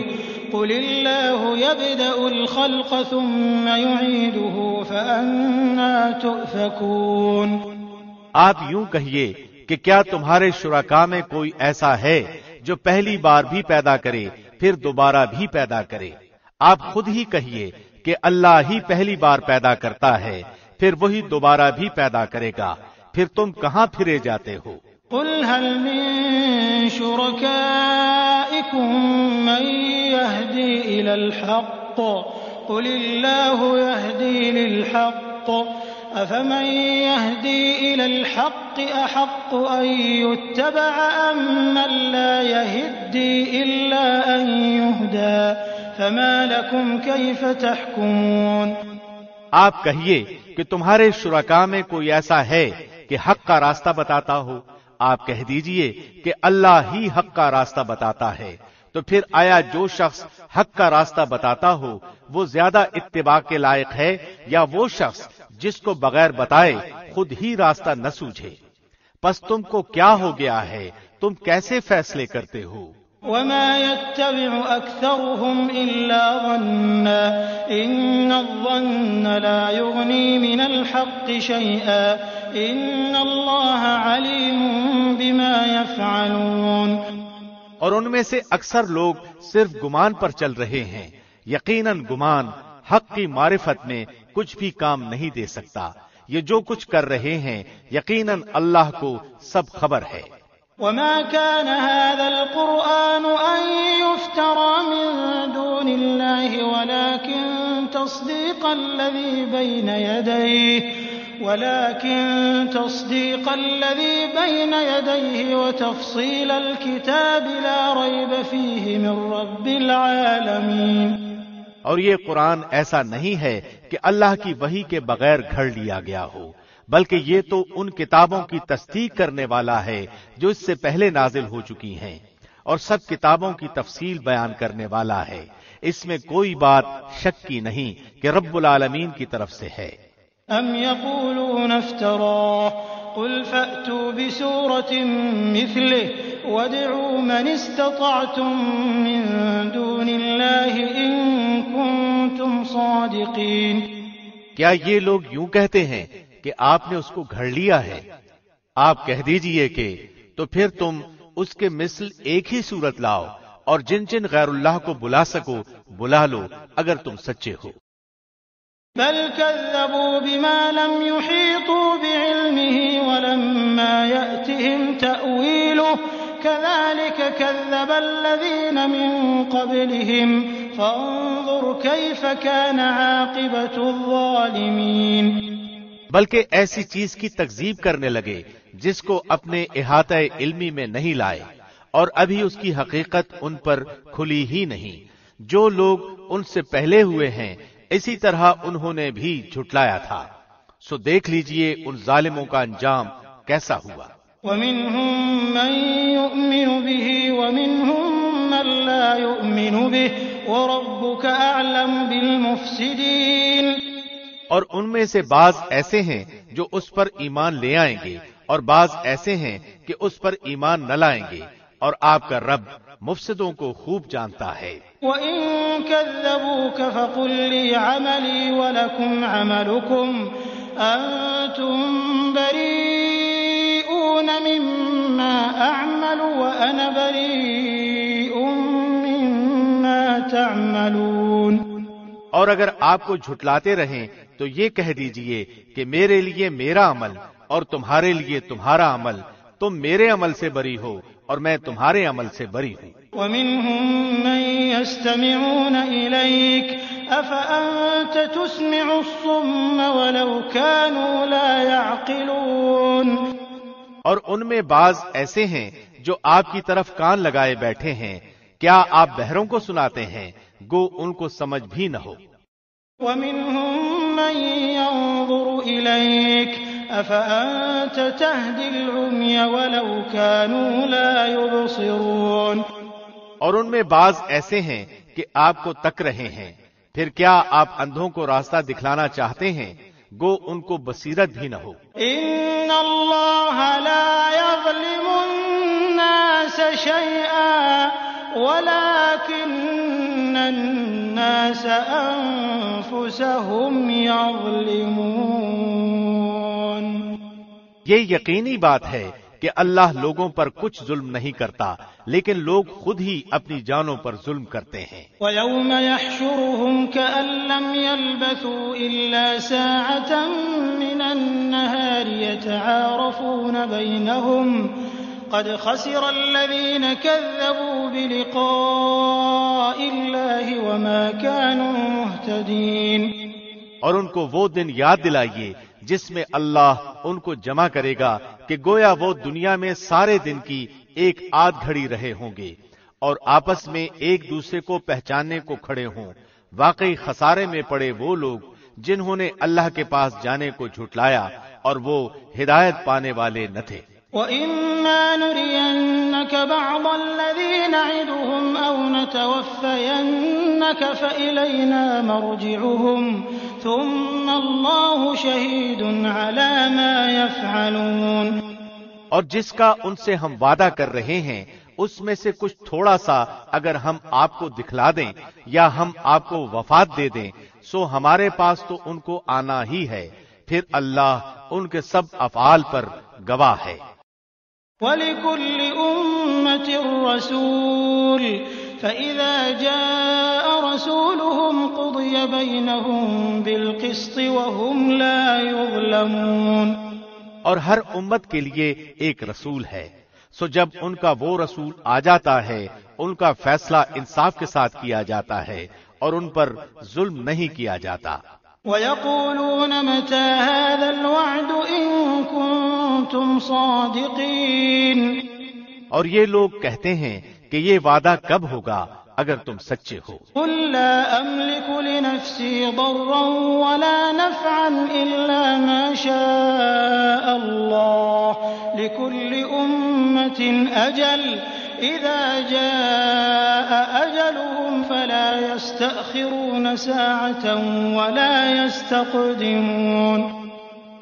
قل الله يبدأ الخلق ثم يعيده فأنا تؤفكون۔ آپ یوں کہیے کہ کیا تمہارے شرکاء میں کوئی ایسا ہے جو پہلی بار بھی پیدا کرے پھر دوبارہ بھی پیدا کرے؟ آپ خود ہی کہیے کہ اللہ ہی پہلی بار پیدا کرتا ہے، پھر وہی دوبارہ بھی پیدا کرے گا، پھر تم کہاں پھرے جاتے ہو؟ قل هل من شركائكم من يهدي إلى الحق قل الله يهدي للحق أفمن يهدي إلى الحق أحق أن يتبع أم من لا يهدي إلا أن يهدى فما لكم كيف تحكمون۔ آپ کہیے کہ تمہارے شرکاء میں کوئی ایسا ہے کہ حق کا راستہ بتاتا ہو؟ آپ کہہ دیجئے کہ اللہ ہی حق کا راستہ بتاتا ہے، تو پھر آیا جو شخص حق کا راستہ بتاتا ہو وہ زیادہ اتباع کے لائق ہے، یا وہ شخص جس کو بغیر بتائے خود ہی راستہ نہ سوجھے؟ پس تم کو کیا ہو گیا ہے؟ تم کیسے فیصلے کرتے ہو؟ وما يتبع أكثرهم إلا ظنا إن الظن لا يغني من الحق شيئا إن الله عليم بما يفعلون۔ اور ان میں سے اکثر لوگ صرف گمان پر چل رہے ہیں، یقیناً گمان حق کی معرفت میں کچھ بھی کام نہیں دے سکتا۔ یہ جو کچھ کر رہے ہیں یقیناً اللہ کو سب خبر ہے۔ وما كان هذا القرآن أن يفترى من دون الله ولكن تصديق الذي بين يديه وتفصيل الكتاب لا ريب فيه من رب العالمين۔ اور یہ قرآن ایسا نہیں ہے کہ اللہ کی وحی کے بغیر گھڑ لیا گیا ہو، بلکہ یہ تو ان کتابوں کی تصدیق کرنے والا ہے جو اس سے پہلے نازل ہو چکی ہیں، اور سب کتابوں کی تفصیل بیان کرنے والا ہے۔ اس میں کوئی بات شک کی نہیں کہ رب العالمین کی طرف سے ہے۔ ام يقولون افتراه قل فأتوا بسورة مثله وادعوا من استطعتم من دون الله إن كنتم صادقين۔ کیا یہ لوگ یوں کہتے ہیں کہ آپ نے اس کو گھڑ لیا ہے؟ آپ کہہ دیجئے کہ تو پھر تم اس کے مثل ایک ہی صورت لاؤ، اور جن جن غیر اللہ کو بلا سکو بلا لو اگر تم سچے ہو۔ بل كذبوا بما لم يحيطوا بعلمه ولما يأتهم تأويله كذلك كذب الذين من قبلهم فانظر كيف كان عاقبة الظالمين. بلکہ ایسی چیز کی تکذیب کرنے لگے جس کو اپنے احاطہ علمی میں نہیں لائے، اور ابھی اس کی حقیقت ان پر کھلی ہی نہیں. جو لوگ ان سے پہلے ہوئے ہیں اسی طرح انہوں نے بھی جھٹلایا تھا، سو دیکھ لیجئے ان ظالموں کا انجام کیسا ہوا. ومنهم من يؤمن به ومنهم من لا يؤمن به وربك أعلم بالمفسدين. اور ان میں سے بعض ایسے ہیں جو اس پر ایمان لے آئیں گے اور بعض ایسے ہیں کہ اس پر ایمان نہ لائیں گے، اور آپ کا رب مفسدوں کو خوب جانتا ہے. وَإِن كَذَّبُوكَ فَقُل لِّي عَمَلِي وَلَكُمْ عَمَلُكُمْ أَنتُم بَرِيئُونَ مِمَّا أَعْمَلُ وَأَنَا بَرِيءٌ مِّمَّا تَعْمَلُونَ. اور اگر آپ کو جھٹلاتے رہیں تو یہ کہہ دیجئے کہ میرے لیے میرا عمل اور تمہارے لیے تمہارا عمل، تم میرے عمل سے بری ہو اور میں تمہارے عمل سے بری ہوں. وَمِنْهُمْ مَن يَسْتَمِعُونَ إِلَيْكَ أَفَأَنْتَ تُسْمِعُ الصُّمَّ وَلَوْ كَانُوا لَا يَعْقِلُونَ. اور ان میں بعض ایسے ہیں جو آپ کی طرف کان لگائے بیٹھے ہیں، کیا آپ بہروں کو سناتے ہیں گو ان کو سمجھ بھی نہ ہو. وَمِنْهُمْ مَن يَنظُرُ إِلَيْكَ أَفَأَنْتَ تَهْدِي الْعُمْيَ وَلَوْ كَانُوا لَا يُبْصِرُونَ. اور ان میں بعض ایسے ہیں کہ آپ کو تک رہے ہیں، پھر کیا آپ اندھوں کو راستہ دکھلانا چاہتے ہیں گو ان کو بصیرت بھی نہ ہو. إِنَّ اللَّهَ لَا يَظْلِمُ النَّاسَ شَيْئًا وَلَكِنَّ النَّاسَ أَنفُسَهُمْ يَظْلِمُونَ. یہ یقینی بات ہے کہ اللہ لوگوں پر کچھ ظلم نہیں کرتا، لیکن لوگ خود ہی اپنی جانوں پر ظلم کرتے ہیں. وَيَوْمَ يَحْشُرُهُمْ كَأَن لَّمْ يَلْبَثُوا إِلَّا سَاعَةً مِّنَ النَّهَارِ يَتَعَارَفُونَ بَيْنَهُمْ قَدْ خَسِرَ الَّذِينَ كَذَّبُوا بِلِقَاءِ اللَّهِ وَمَا كَانُوا مُهْتَدِينَ. اور ان کو وہ دن یاد دلائیے جس میں اللہ ان کو جمع کرے گا کہ گویا وہ دنیا میں سارے دن کی ایک آدھ گھڑی رہے ہوں گے اور آپس میں ایک دوسرے کو پہچاننے کو کھڑے ہوں. واقعی خسارے میں پڑے وہ لوگ جنہوں نے اللہ کے پاس جانے کو جھٹلایا اور وہ ہدایت پانے والے نہ تھے. وَإِمَّا نُرِيَنَّكَ بَعْضَ الَّذِي نَعِدُهُمْ أَوْ نَتَوَفَّيَنَّكَ فَإِلَيْنَا مَرْجِعُهُمْ ثُمَّ اللَّهُ شَهِيدٌ عَلَى مَا يَفْعَلُونَ. اور جس کا ان سے ہم وعدہ کر رہے ہیں اس میں سے کچھ تھوڑا سا اگر ہم آپ کو دکھلا دیں یا ہم آپ کو وفات دے دیں سو ہمارے پاس تو ان کو آنا ہی ہے، پھر اللہ ان کے سب افعال پر گواہ ہے. وَلِكُلِّ أُمَّةٍ رَّسُولٌ فَإِذَا جَاءَ رَسُولُهُمْ قُضِيَ بَيْنَهُم بِالْقِسْطِ وَهُمْ لَا يُظْلَمُونَ. اور ہر امت کے لیے ایک رسول ہے، سو جب ان کا وہ رسول آ جاتا ہے ان کا فیصلہ انصاف کے ساتھ کیا جاتا ہے اور ان پر ظلم نہیں کیا جاتا. وَيَقُولُونَ مَتَى هَذَا الْوَعْدُ إِن كُنتُمْ صَادِقِينَ. اور یہ لوگ کہتے ہیں کہ یہ وعدہ کب ہوگا اگر تم سچے ہو. قُل لَّا أَمْلِكُ لِنَفْسِي ضَرًّا وَلَا نَفْعًا إِلَّا مَا شَاءَ اللَّهُ لِكُلِّ أُمَّةٍ أَجَلٌ إِذَا جَاءَ أَجَلُهُمْ فَلَا يَسْتَأْخِرُونَ سَاعَةً وَلَا يَسْتَقْدِمُونَ.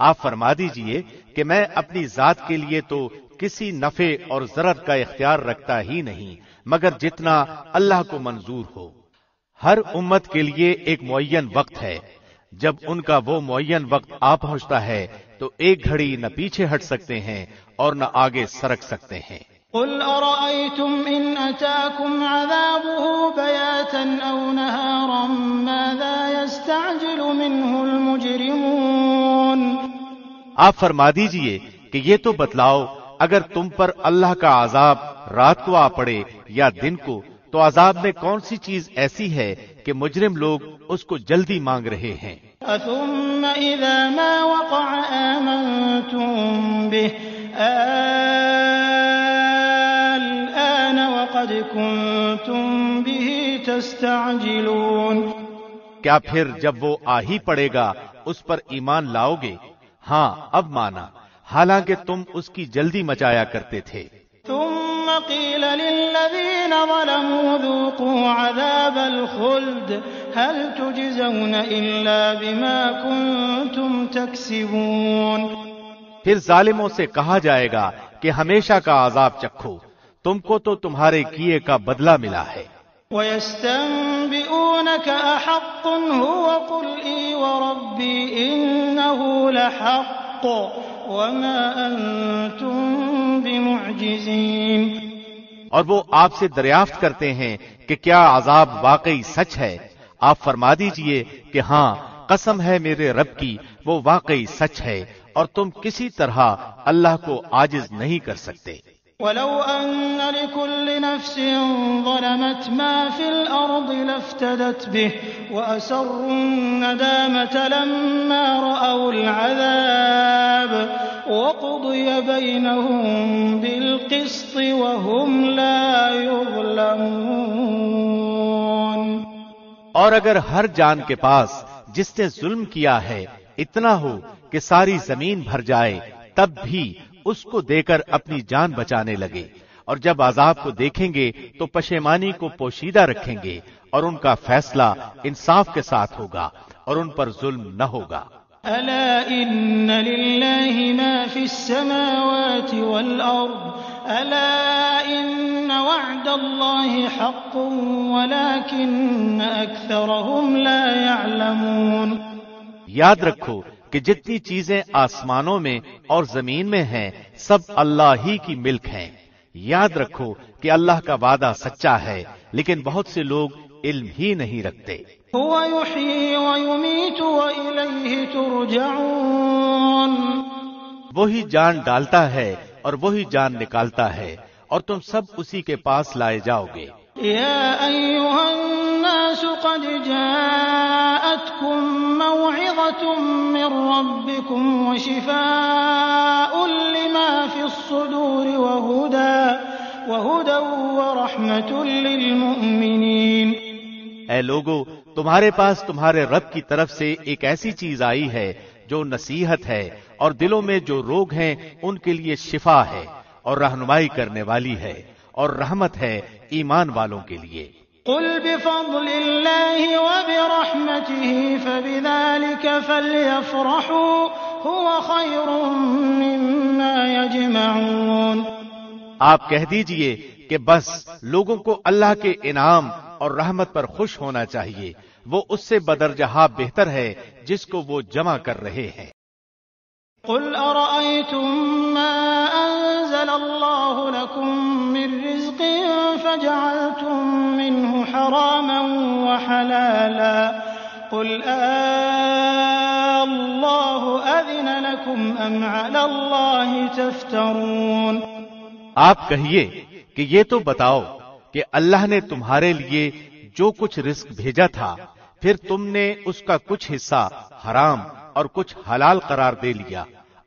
آپ فرما دیجئے کہ میں اپنی ذات کے لیے تو کسی نفع اور ضرر کا اختیار رکھتا ہی نہیں مگر جتنا اللہ کو منظور ہو. ہر امت کے لیے ایک معین وقت ہے، جب ان کا وہ معین وقت آ پہنچتا ہے تو ایک گھڑی نہ پیچھے ہٹ سکتے ہیں اور نہ آگے سرک سکتے ہیں. قُلْ أَرَأَيْتُمْ إِنْ أَتَاكُمْ عَذَابُهُ بَيَاتًا أَوْ نَهَارًا مَاذَا يَسْتَعْجِلُ مِنْهُ الْمُجْرِمُونَ. آپ فرما دیجئے کہ یہ تو بتلاؤ اگر تم پر اللہ کا عذاب رات کو آ پڑے یا دن کو تو عذاب میں کون سی چیز ایسی ہے کہ مجرم لوگ اس کو جلدی مانگ رہے ہیں؟ ثم إذا ما وقع آمنتم به الآن وقد كنتم به تستعجلون. کیا پھر جب وہ آ ہی پڑے گا اس پر ایمان لاؤ گے؟ ہاں اب مانا، حالانکہ تم اس کی جلدی مچایا کرتے تھے. ثم قيل للذين ظلموا ذوقوا عذاب الخلد هل تجزون إلا بما كنتم تكسبون. پھر ظالموں سے کہا جائے گا کہ ہمیشہ کا عذاب چکھو، تم کو تو تمہارے کیے کا بدلہ ملا ہے. وَيَسْتَنبِئُونَكَ أَحَقٌّ هُوَ قُلْ إِي وَرَبِّي إِنَّهُ لَحَقٌّ وَمَا أَنْتُمْ بِمُعْجِزِينَ. اور وہ آپ سے دریافت کرتے ہیں کہ کیا عذاب واقعی سچ ہے؟ آپ فرما دیجئے کہ ہاں، قسم ہے میرے رب کی، وہ واقعی سچ ہے اور تم کسی طرح اللہ کو عاجز نہیں کر سکتے. وَلَوْ أَنَّ لِكُلِّ نَفْسٍ ظَلَمَتْ مَا فِي الْأَرْضِ لَافْتَدَتْ بِهِ وَأَسَرُّوا النَّدَامَةَ لَمَّا رَأَوُا الْعَذَابَ وَقُضِيَ بَيْنَهُم بِالْقِسْطِ وَهُمْ لَا يُظْلَمُونَ. اور اگر ہر جان کے پاس جس نے ظلم کیا ہے اتنا ہو کہ ساری زمین بھر جائے، تب بھی اس کو دے کر اپنی جان بچانے لگے، اور جب عذاب کو دیکھیں گے تو پشیمانی کو پوشیدہ رکھیں گے، اور ان کا فیصلہ انصاف کے ساتھ ہوگا اور ان پر ظلم نہ ہوگا. ألا إن لله ما في السماوات والأرض ألا إن وعد الله حق ولكن أكثرهم لا يعلمون. یاد رکھو کہ جتنی چیزیں آسمانوں میں اور زمین میں ہیں سب اللہ ہی کی ملک ہیں. یاد رکھو کہ اللہ کا وعدہ سچا ہے، لیکن بہت سے لوگ علم ہی نہیں رکھتے. هو يحيي ويميت وإليه ترجعون. وہی جان ڈالتا ہے اور وہی جان نکالتا ہے، اور تم سب اسی کے پاس لائے جاؤ گے. يا أيها الناس قد جاءتكم موعظة من ربكم وشفاء لما في الصدور وهدى ورحمة للمؤمنين. اے لوگو، تمہارے پاس تمہارے رب کی طرف سے ایک ایسی چیز آئی ہے جو نصیحت ہے، اور دلوں میں جو روگ ہیں ان کے لیے شفا ہے، اور رہنمائی کرنے والی ہے، اور رحمت ہے ایمان والوں کے لیے. قل بفضل الله وبرحمته فبذلك فليفرحوا هو خير مما يجمعون. آپ کہہ دیجئے کہ بس لوگوں کو اللہ کے انعام اور رحمت پر خوش ہونا چاہیے، وہ اس سے بدرجہ بہتر ہے جس کو وہ جمع کر رہے ہیں. قل أرأيتم ما أنزل الله لكم من رزق فجعلتم منه حراما وحلالا قل الله أذن لكم أم على الله تفترون. آپ کہیے کہ یہ تو بتاؤ کہ اللہ نے تمہارے لیے جو کچھ رزق بھیجا تھا، پھر تم نے اس کا کچھ حصہ حرام اور کچھ حلال قرار دے لیا.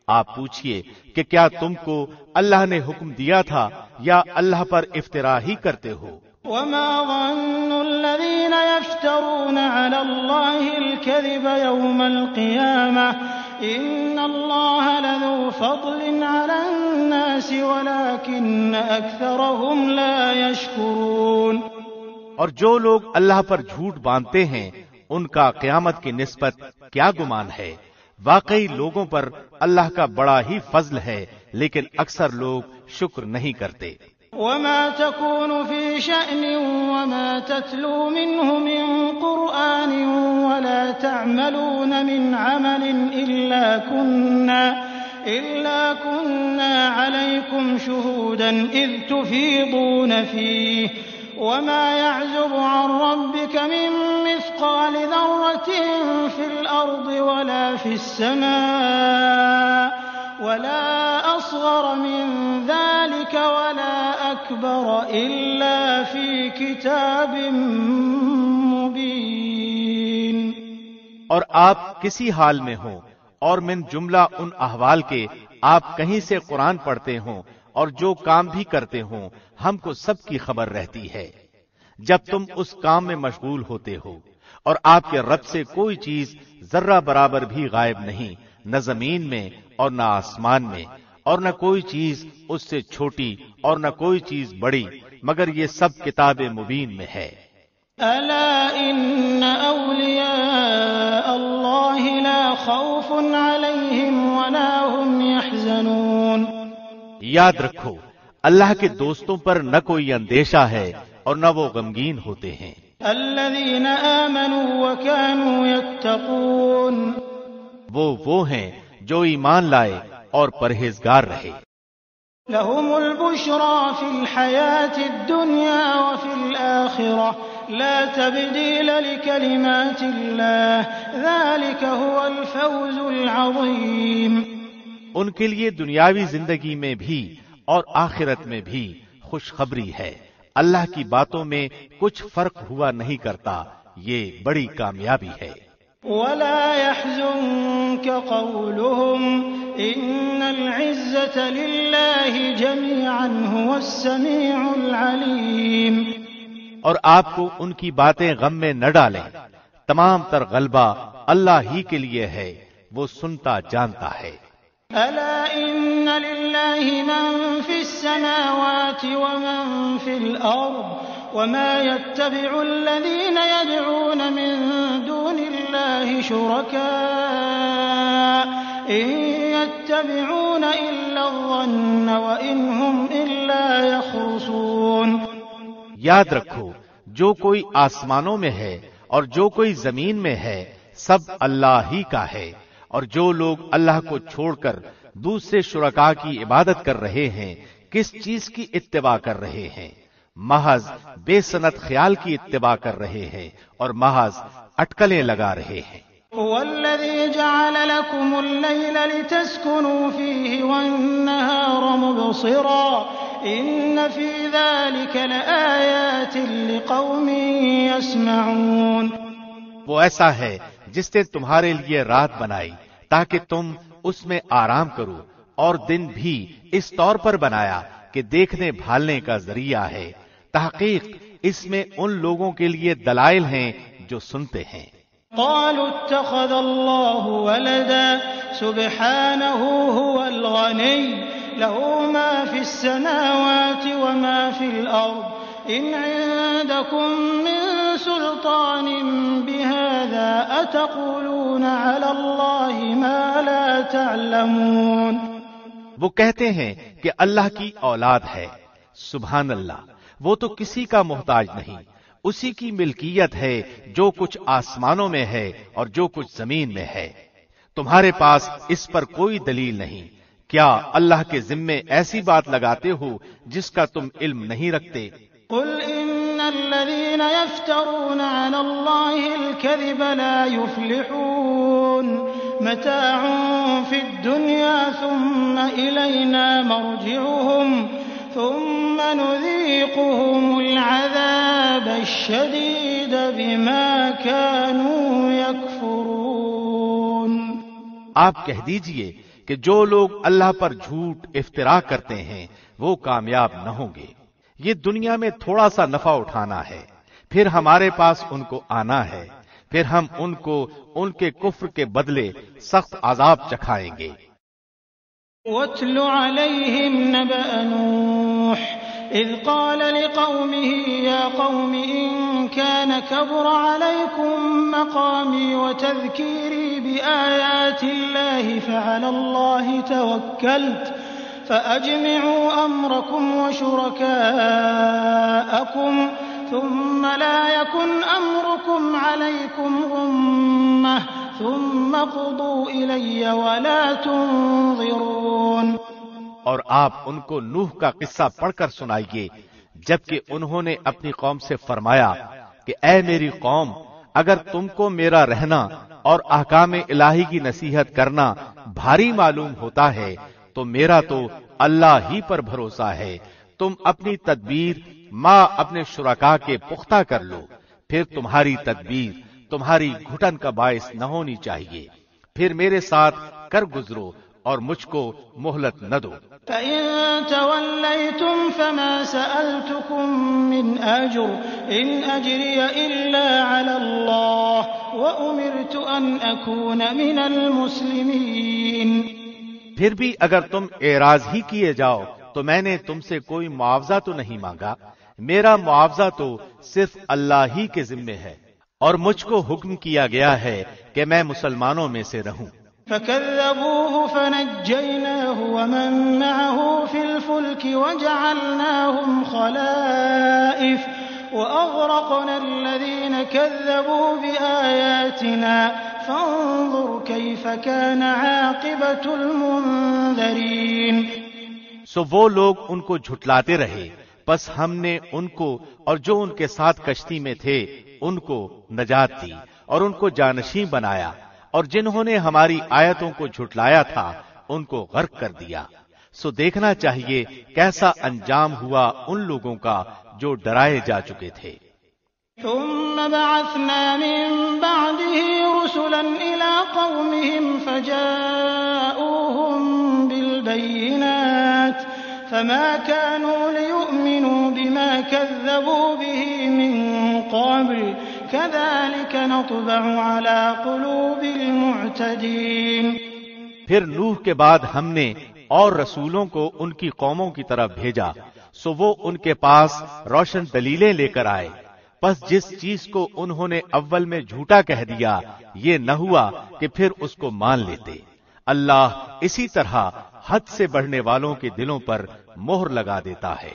آپ پوچھئے کہ کیا تم کو اللہ نے حکم دیا تھا یا اللہ پر افترا ہی کرتے ہو؟ وما ظن الذين يفترون على الله الكذب يوم القيامة إن الله لذو فضل على الناس ولكن أكثرهم لا يشكرون. اور جو لوگ اللہ پر جھوٹ باندھتے ہیں ان کا قیامت کی نسبت کیا گمان ہے؟ واقعی لوگوں پر اللہ کا بڑا ہی فضل ہے، لیکن اکثر لوگ شکر نہیں کرتے. وما تكون في شأن وما تتلو منه من قرآن ولا تعملون من عمل إلا كنا عليكم شهودا إذ تفيضون فيه وما يعزب عن ربك من مثقال ذرة في الأرض ولا في السماء ولا أصغر من ذلك ولا أكبر إلا في كتاب مبين۔ اور آپ کسی حال میں ہوں اور من جملہ ان احوال کے آپ کہیں سے قرآن پڑھتے ہوں اور جو کام بھی کرتے ہوں، ہم کو سب کی خبر رہتی ہے جب تم اس کام میں مشغول ہوتے ہو، اور آپ کے رب سے کوئی چیز ذرہ برابر بھی غائب نہیں، نہ زمین میں اور نہ آسمان میں، اور نہ کوئی چیز اس سے چھوٹی اور نہ کوئی چیز بڑی، مگر یہ سب کتاب مبین میں ہے۔ ألا إن أولياء الله لا خوف عليهم ولا هم يحزنون۔ یاد رکھو اللہ کے دوستوں پر نہ کوئی اندیشہ ہے اور نہ وہ غمگین ہوتے ہیں۔ الذين آمنوا وكانوا يتقون۔ وہ ہیں جو ایمان لائے اور پرہیزگار رہے۔ لهم البشرى في الحياة الدنيا وفي الآخرة لا تبديل لكلمات الله ذلك هو الفوز العظيم۔ ان کے لیے دنیاوی زندگی میں بھی اور آخرت میں بھی خوشخبری ہے، اللہ کی باتوں میں کچھ فرق ہوا نہیں کرتا، یہ بڑی کامیابی ہے۔ ولا يحزنك قولهم إن العزة لله جميعا هو السميع العليم۔ اور آپ کو ان کی باتیں غم میں نہ ڈالیں، تمام تر غلبہ اللہ ہی کے لیے ہے، وہ سنتا جانتا ہے۔ ألا إن لله من في السماوات ومن في الأرض وما يتبع الذين يدعون من دون الله شركاء إن يتبعون إلا الظن وإن هم إلا يخرصون۔ یاد رکھو جو کوئی آسمانوں میں ہے اور جو کوئی زمین میں ہے سب اللہ ہی کا ہے، اور جو لوگ اللہ کو چھوڑ کر دوسرے شرکاء کی عبادت کر رہے ہیں کس چیز کی اتباع کر رہے ہیں؟ محض بے سنت خیال کی اتباع کر رہے ہیں اور محض اٹکلیں لگا رہے ہیں۔ والذي جعل لكم الليل لتسكنوا فيه والنهار مبصرا إن في ذلك لآيات لقوم يسمعون۔ وہ ایسا ہے جس نے تمہارے لیے رات بنائی تاکہ تم اس میں آرام کرو، اور دن بھی اس طور پر بنایا کہ دیکھنے بھالنے کا ذریعہ ہے، تحقیق اس میں ان لوگوں کے لیے دلائل ہیں جو سنتے ہیں۔ قالوا اتخذ الله ولدا سبحانه هو الغني له ما في السماوات وما في الأرض إن عندكم من سلطان بهذا أتقولون على الله ما لا تعلمون۔ وہ کہتے ہیں کہ اللہ کی اولاد ہے، سبحان اللہ، وہ تو کسی کا محتاج نہیں، اسی کی ملکیت ہے جو کچھ آسمانوں میں ہے اور جو کچھ زمین میں ہے، تمہارے پاس اس پر کوئی دلیل نہیں، کیا اللہ کے ذمے ایسی بات لگاتے ہو جس کا تم علم نہیں رکھتے؟ قل إن الذين يفترون على الله الكذب لا يفلحون متاع في الدنيا ثم إلينا مرجعهم ثم نذيقهم العذاب الشديد بما كانوا يكفرون۔ آپ کہہ دیجئے کہ جو لوگ اللہ پر جھوٹ افترا کرتے ہیں وہ کامیاب نہ ہوں گے، یہ دنیا میں تھوڑا سا نفع اٹھانا ہے، پھر ہمارے پاس ان کو آنا ہے، پھر ہم ان کو ان کے کفر کے بدلے سخت عذاب چکھائیں گے۔ وَاتْلُ عَلَيْهِمْ نَبَأَ نُوحٍ إِذْ قَالَ لِقَوْمِهِ يَا قَوْمِ إِن كَانَ كَبُرَ عَلَيْكُمْ مَقَامِي وَتَذْكِيرِي بِآيَاتِ اللَّهِ فَعَلَى اللَّهِ تَوَكَّلْتُ فَأَجْمِعُوا أَمْرَكُمْ وَشُرَكَاءَكُمْ ثُمَّ لَا يَكُنْ أَمْرُكُمْ عَلَيْكُمْ غُمَّةً ثُمَّ قُضُوا إِلَيَّ وَلَا تُنظِرُونَ۔ اور آپ ان کو نوح کا قصہ پڑھ کر سنائیے جبکہ انہوں نے اپنی قوم سے فرمایا کہ اے میری قوم، اگر تم کو میرا رہنا اور احکام الہی کی نصیحت کرنا بھاری معلوم ہوتا ہے تو میرا تو اللہ ہی پر بھروسہ ہے، تم اپنی تدبیر ماں اپنے شرکا کے پختہ کر لو، پھر تمہاری تدبیر تمہاری گھٹن کا باعث نہ ہونی چاہیے، پھر میرے ساتھ کر گزرو اور مجھ کو مہلت نہ دو۔ فَإِن تَوَلَّيْتُمْ فَمَا سَأَلْتُكُم مِّنْ أَجْرٍ إِنْ أَجْرِيَ إِلَّا عَلَى اللَّهِ وَأُمِرْتُ أَنْ أَكُونَ مِنَ الْمُسْلِمِينَ۔ پھر بھی اگر تم اعراض ہی کیے جاؤ تو میں نے تم سے کوئی معاوضہ تو نہیں مانگا، میرا معاوضہ تو صرف اللہ ہی کے ذمے ہے، اور مجھ کو حکم کیا گیا ہے کہ میں مسلمانوں میں سے رہوں۔ فَكَذَّبُوهُ فَنَجَّيْنَاهُ وَمَن مَّعَهُ فِي الْفُلْكِ وَجَعَلْنَاهُمْ خَلَائِفَ وَأَغْرَقْنَا الَّذِينَ كَذَّبُوا بِآيَاتِنَا فَانظُرْ كَيْفَ كَانَ عَاقِبَةُ الْمُنذَرِينَ۔ سو وہ لوگ ان کو جھٹلاتے رہے، بس ہم نے ان کو اور جو ان کے ساتھ کشتی میں تھے ان کو نجات دی اور ان کو جانشین بنایا، اور جنہوں نے ہماری آیتوں کو جھٹلایا تھا ان کو غرق کر دیا۔ سو دیکھنا چاہیے کیسا انجام ہوا ان لوگوں کا جو ڈرائے جا چکے تھے۔ ثم بعثنا من بعده رسلا إلى قومهم فجاءوهم بالبينات فما كانوا ليؤمنوا بما كذبوا به من قبل كذلك نطبع على قلوب المعتدين۔ پھر نوح کے بعد ہم نے اور رسولوں کو ان کی قوموں کی طرف بھیجا، سو وہ ان کے پاس روشن دلیلیں لے کر آئے، پس جس چیز کو انہوں نے اول میں جھوٹا کہہ دیا یہ نہ ہوا کہ پھر اس کو مان لیتے۔ اللہ اسی طرح حد سے بڑھنے والوں کے دلوں پر مہر لگا دیتا ہے۔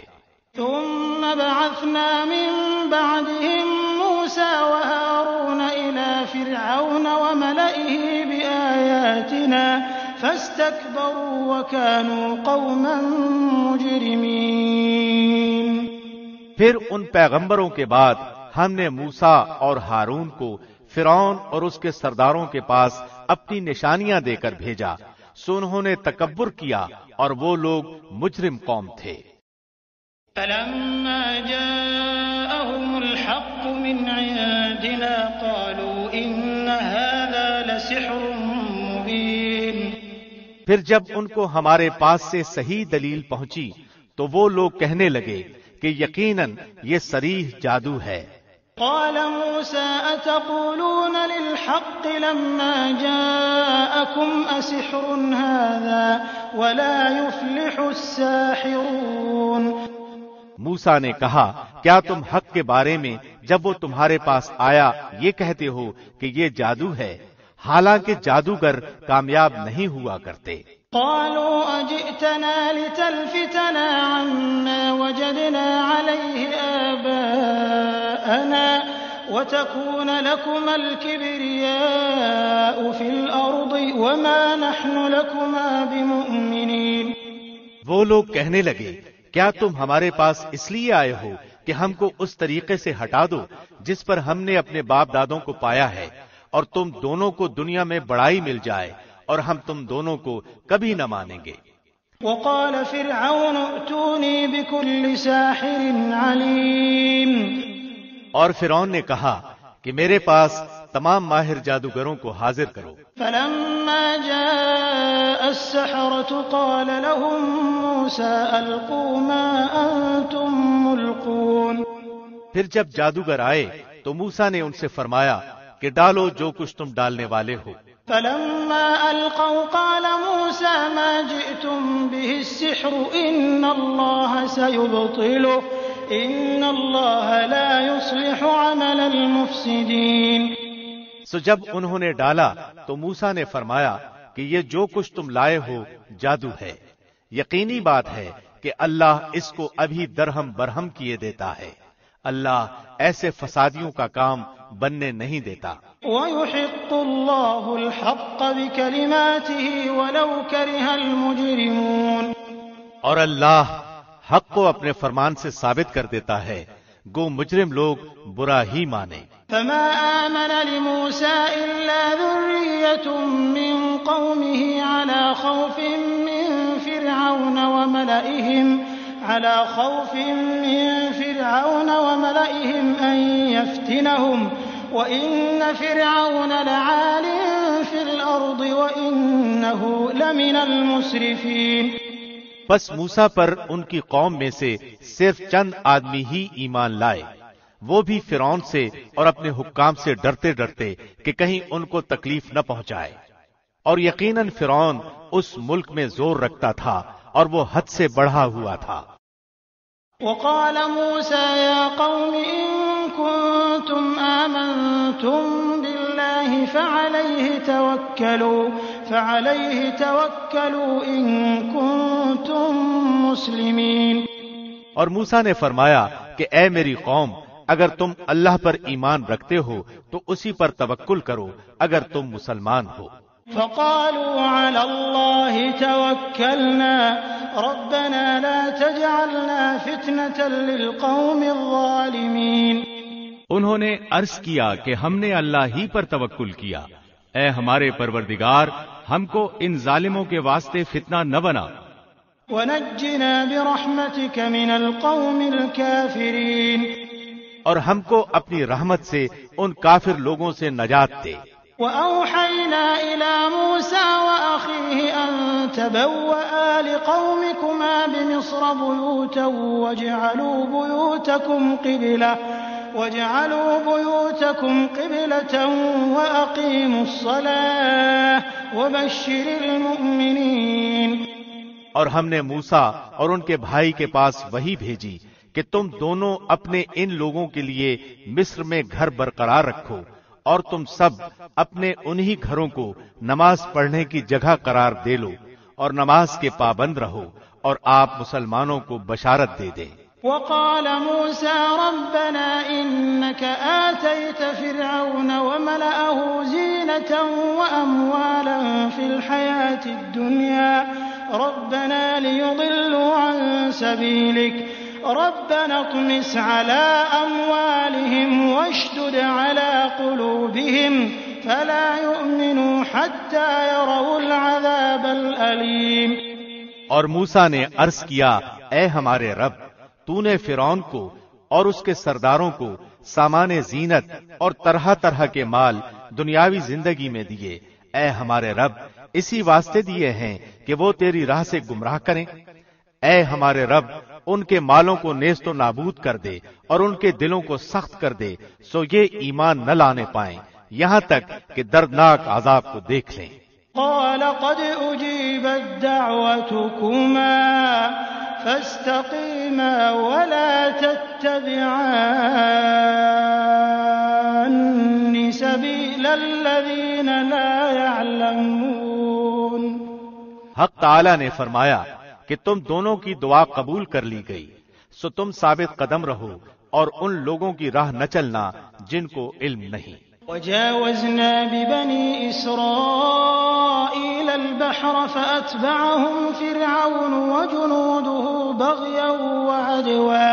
ثم بعثنا من بعدهم موسى وهارون إلى فرعون وملئه بآياتنا فاستكبروا وكانوا قوما مجرمين۔ پھر ان پیغمبروں کے بعد ہم نے موسیٰ اور ہارون کو فرعون اور اس کے سرداروں کے پاس اپنی نشانیاں دے کر بھیجا، سو انہوں نے تکبر کیا اور وہ لوگ مجرم قوم تھے۔ فلما جاءهم الحق من عندنا قالوا إن هذا لسحر مبين۔ پھر جب ان کو ہمارے پاس سے صحیح دلیل پہنچی تو وہ لوگ کہنے لگے کہ یقیناً یہ صریح جادو ہے۔ قال موسى أتقولون للحق لما جاءكم أسحر هذا ولا يفلح الساحرون۔ موسیٰ نے کہا کیا تم حق کے بارے میں جب وہ تمہارے پاس آیا یہ کہتے ہو کہ یہ جادو ہے، حالانکہ جادوگر کامیاب نہیں ہوا کرتے۔ قالوا أجئتنا لتلفتنا عما وجدنا عليه آباءنا وتكون لكما الكبرياء في الأرض وما نحن لكما بمؤمنين۔ وہ لوگ کہنے لگے کیا تم ہمارے پاس اس لیے آئے ہو کہ ہم کو اس طریقے سے ہٹا دو جس پر ہم نے اپنے باپ دادوں کو پایا ہے، اور تم دونوں کو دنیا میں بڑائی مل جائے اور ہم تم دونوں کو کبھی نہ مانیں گے۔ وقال فرعون ائتوني بكل ساحر عليم۔ اور فرعون نے کہا کہ میرے پاس تمام ماہر جادوگروں کو حاضر کرو۔ فلما جاء السحرة قال لهم موسى ألقوا ما أنتم ملقون۔ پھر جب جادوگر آئے تو موسیٰ نے ان سے فرمایا کہ ڈالو جو کچھ تم ڈالنے والے ہو۔ فلما ألقوا قال موسى ما جئتم به السحر إن الله سيبطله إن الله لا يصلح عمل المفسدين۔ سو جب انہوں نے ڈالا تو موسیٰ نے فرمایا کہ یہ جو کچھ تم لائے ہو جادو ہے، یقینی بات ہے کہ اللہ اس کو ابھی درہم برہم کیے دیتا ہے، اللہ ایسے فسادیوں کا کام بننے نہیں دیتا۔ وَيُحِقُّ اللَّهُ الْحَقَّ بِكَلِمَاتِهِ وَلَوْ كَرِهَ الْمُجْرِمُونَ۔ اور اللہ حق کو اپنے فرمان سے ثابت کر دیتا ہے گو مجرم لوگ برا ہی مانے۔ فما آمن لموسى إلا ذرية من قومه على خوف من فرعون وملئهم على خوف من فرعون وملئهم أن يفتنهم وإن فرعون لعال في الأرض وإنه لمن المسرفين۔ پس موسیٰ پر ان کی قوم میں سے صرف چند آدمی ہی ایمان لائے، وہ بھی فرعون سے اور اپنے حکام سے ڈرتے ڈرتے کہ کہیں ان کو تکلیف نہ پہنچائے، اور یقیناً فرعون اس ملک میں زور رکھتا تھا اور وہ حد سے بڑھا ہوا تھا۔ وقال موسى يا قوم إن كنتم آمنتم بالله فعليه توكلوا إن كنتم مسلمين۔ اور موسیٰ نے فرمایا کہ اے میری قوم، اگر تم اللہ پر ایمان رکھتے ہو تو اسی پر توکل کرو اگر تم مسلمان ہو۔ فقالوا على الله توكلنا ربنا لا تجعلنا فتنة للقوم الظالمين۔ انہوں نے عرض کیا کہ ہم نے اللہ ہی پر توکل کیا، اے ہمارے پروردگار ہم کو ان ظالموں کے واسطے فتنہ نہ بنا۔ ونجنا برحمتك من القوم الكافرين۔ اور ہم کو اپنی رحمت سے ان کافر لوگوں سے نجات دے۔ وأوحينا إلى موسى وأخيه أن تبوأ لقومكما بمصر بيوتا واجعلوا بيوتكم قبلة وأقيموا الصلاة وبشر المؤمنين۔ اور ہم نے موسیٰ اور ان کے بھائی کے پاس وحی بھیجی کہ تم دونوں اپنے ان لوگوں کے لیے مصر میں گھر برقرار رکھو، اور تم سب اپنے انہی گھروں کو نماز پڑھنے کی جگہ قرار دے لو اور نماز کے پابند رہو، اور آپ مسلمانوں کو بشارت دے دیں۔ وقال موسى ربنا إنك آتيت فرعون وملأه زينة وأموالا في الحياة الدنيا ربنا ليضلوا عن سبيلك ربنا اطمس على أموالهم واشدد على قلوبهم فلا يؤمنوا حتى يروا العذاب الأليم۔ اور موسیٰ نے عرض کیا اے ہمارے رب، تو نے فرعون کو اور اس کے سرداروں کو سامان زینت اور طرح طرح کے مال دنیاوی زندگی میں دیے، اے ہمارے رب اسی واسطے دیے ہیں کہ وہ تیری راہ سے گمراہ کریں۔ اے ہمارے رب ان کے مالوں کو نیست و نابود کر دے اور ان کے دلوں کو سخت کر دے، سو یہ ایمان نہ لانے پائیں یہاں تک کہ دردناک عذاب کو دیکھ لیں۔ قال قد أجيبت دعوتكما فاستقيما ولا تتبعان سبيل الذين لا يعلمون۔ حق تعالی نے فرمایا کہ تم دونوں کی دعا قبول کر لی گئی، سو تم ثابت قدم رہو اور ان لوگوں کی راہ نہ چلنا جن کو علم نہیں۔ وجاوزنا ببني إسرائيل البحر فأتبعهم فرعون وجنوده بغيا وعدوا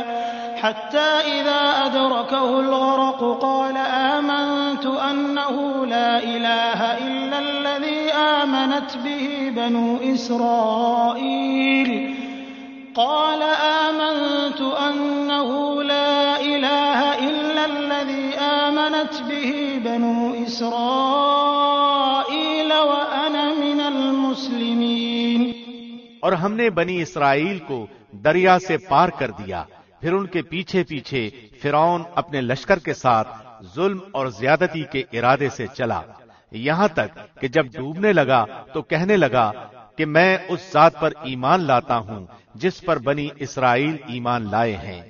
حتى إذا أدركه الغرق قال آمنت أنه لا إله إلا الذي آمنت به بنو إسرائيل قال آمنت أنه لا إله إلا الذي آمنت به بنو إسرائيل وأنا من المسلمين۔ اور ہم نے بنی اسرائیل کو دریا سے پار کر دیا، پھر ان کے پیچھے پیچھے فرعون اپنے لشکر کے ساتھ ظلم اور زیادتی کے ارادے سے چلا، یہاں تک کہ جب ڈوبنے لگا تو کہنے لگا کہ میں اس ذات پر ایمان لاتا ہوں جس پر بنی اسرائیل ایمان لائے ہیں،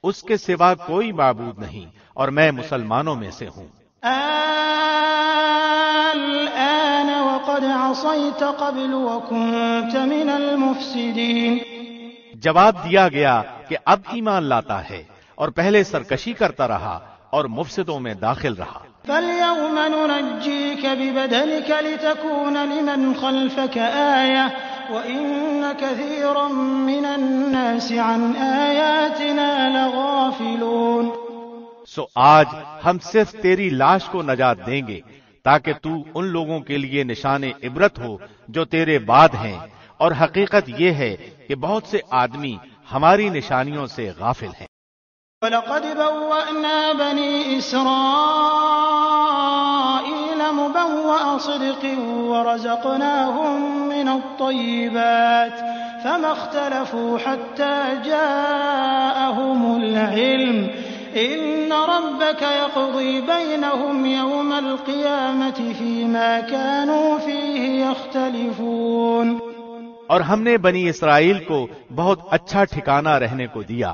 اس کے سوا کوئی معبود نہیں اور میں مسلمانوں میں سے ہوں۔ الآن وقد عصيت قبل وكنت من المفسدين۔ جواب دیا گیا کہ اب ایمان لاتا ہے اور پہلے سرکشی کرتا رہا اور مفسدوں میں داخل رہا۔ فَالْيَوْمَ نُنَجِّيكَ بِبَدَنِكَ لِتَكُونَ لِمَنْ خَلْفَكَ آيَةً وَإِنَّ كَثِيرًا مِنَ النَّاسِ عَنْ آيَاتِنَا لَغَافِلُونَ۔ سو آج ہم صرف تیری لاش کو نجات دیں گے تاکہ تو ان لوگوں کے لیے نشان عبرت ہو جو تیرے بعد ہیں، اور حقیقت یہ ہے کہ بہت سے آدمی ہماری نشانیوں سے غافل ہیں۔ وَلَقَدْ بَوَّأْنَا بَنِي إِسْرَائِيلَ مُبَوَّأَ صِدْقٍ وَرَزَقْنَاهُم مِّنَ الطَّيِّبَاتِ فَمَا اخْتَلَفُوا حَتَّى جَاءَهُمُ الْعِلْمُ إِنَّ رَبَّكَ يَقْضِي بَيْنَهُمْ يَوْمَ الْقِيَامَةِ فِيمَا كَانُوا فِيهِ يَخْتَلِفُونَ۔ اور ہم نے بنی اسرائیل کو بہت اچھا ٹھکانہ رہنے کو دیا،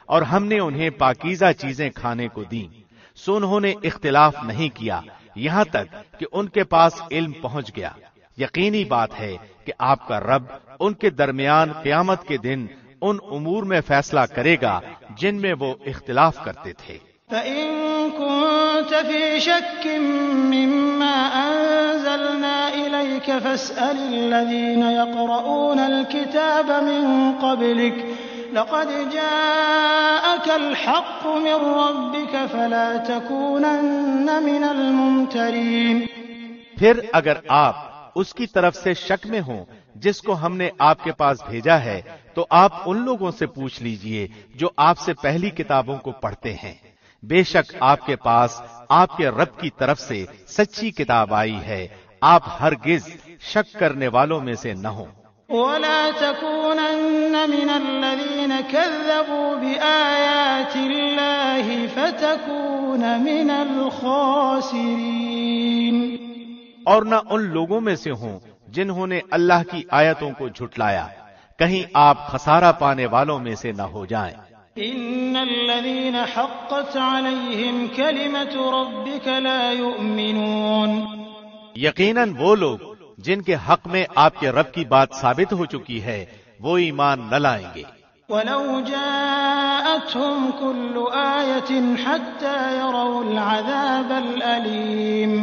اور ہم نے انہیں پاکیزہ چیزیں کھانے کو دیں، سو انہوں نے اختلاف نہیں کیا یہاں تک کہ ان کے پاس علم پہنچ گیا۔ یقینی بات ہے کہ آپ کا رب ان کے درمیان قیامت کے دن ان امور میں فیصلہ کرے گا جن میں وہ اختلاف کرتے تھے۔ فَإِن كُنتَ فِي شَكٍّ مِّمَّا أَنزَلْنَا إِلَيْكَ فَاسْأَلِ الَّذِينَ يَقْرَؤُونَ الْكِتَابَ مِن قَبْلِكَ لَقَدْ جَاءَكَ الْحَقُّ مِن رَّبِّكَ فَلَا تَكُونَنَّ مِنَ الْمُمْتَرِينَ۔ پھر اگر آپ اس کی طرف سے شک میں ہوں جس کو ہم نے آپ کے پاس بھیجا ہے، تو آپ ان لوگوں سے پوچھ لیجئے جو آپ سے پہلی کتابوں کو پڑھتے ہیں۔ بے شک آپ کے پاس آپ کے رب کی طرف سے سچی کتاب آئی ہے، آپ ہرگز شک کرنے والوں میں سے نہ ہوں۔ وَلَا تَكُونَنَّ مِنَ الَّذِينَ كَذَّبُوا بِآيَاتِ اللَّهِ فَتَكُونَ مِنَ الْخَاسِرِينَ۔ اور نہ ان لوگوں میں سے ہوں جنہوں نے اللہ کی آیتوں کو جھٹلایا، کہیں آپ خسارہ پانے والوں میں سے نہ ہو جائیں۔ إِنَّ الَّذِينَ حَقَّتْ عَلَيْهِمْ كَلِمَةُ رَبِّكَ لَا يُؤْمِنُونَ۔ یقیناً وہ لوگ جن کے حق میں آپ کے رب کی بات ثابت ہو چکی ہے، وہ ایمان نہ لائیں گے۔ وَلَوْ جَاءَتْهُمْ كُلُّ آيَةٍ حَتَّى يَرَوْا الْعَذَابَ الْأَلِيمَ۔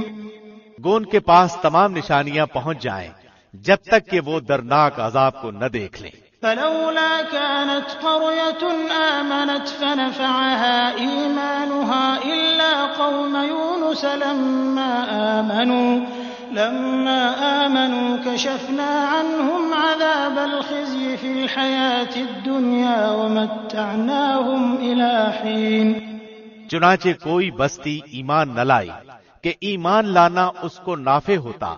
گو ان کے پاس تمام نشانیاں پہنچ جائیں جب تک کہ وہ دردناک عذاب کو نہ دیکھ لیں۔ فَلَوْلَا كَانَتْ قَرْيَةٌ آمَنَتْ فَنَفَعَهَا إِيمَانُهَا إِلَّا قَوْمَ يُونُسَ لَمَّا آمَنُوا كَشَفْنَا عَنْهُمْ عَذَابَ الْخِزْيِ فِي الْحَيَاةِ الدُّنْيَا وَمَتَّعْنَاهُمْ إِلَى حِينٍ۔ چنانچہ کوئی بستی ایمان نہ لائی کہ ایمان لانا اس کو نافع ہوتا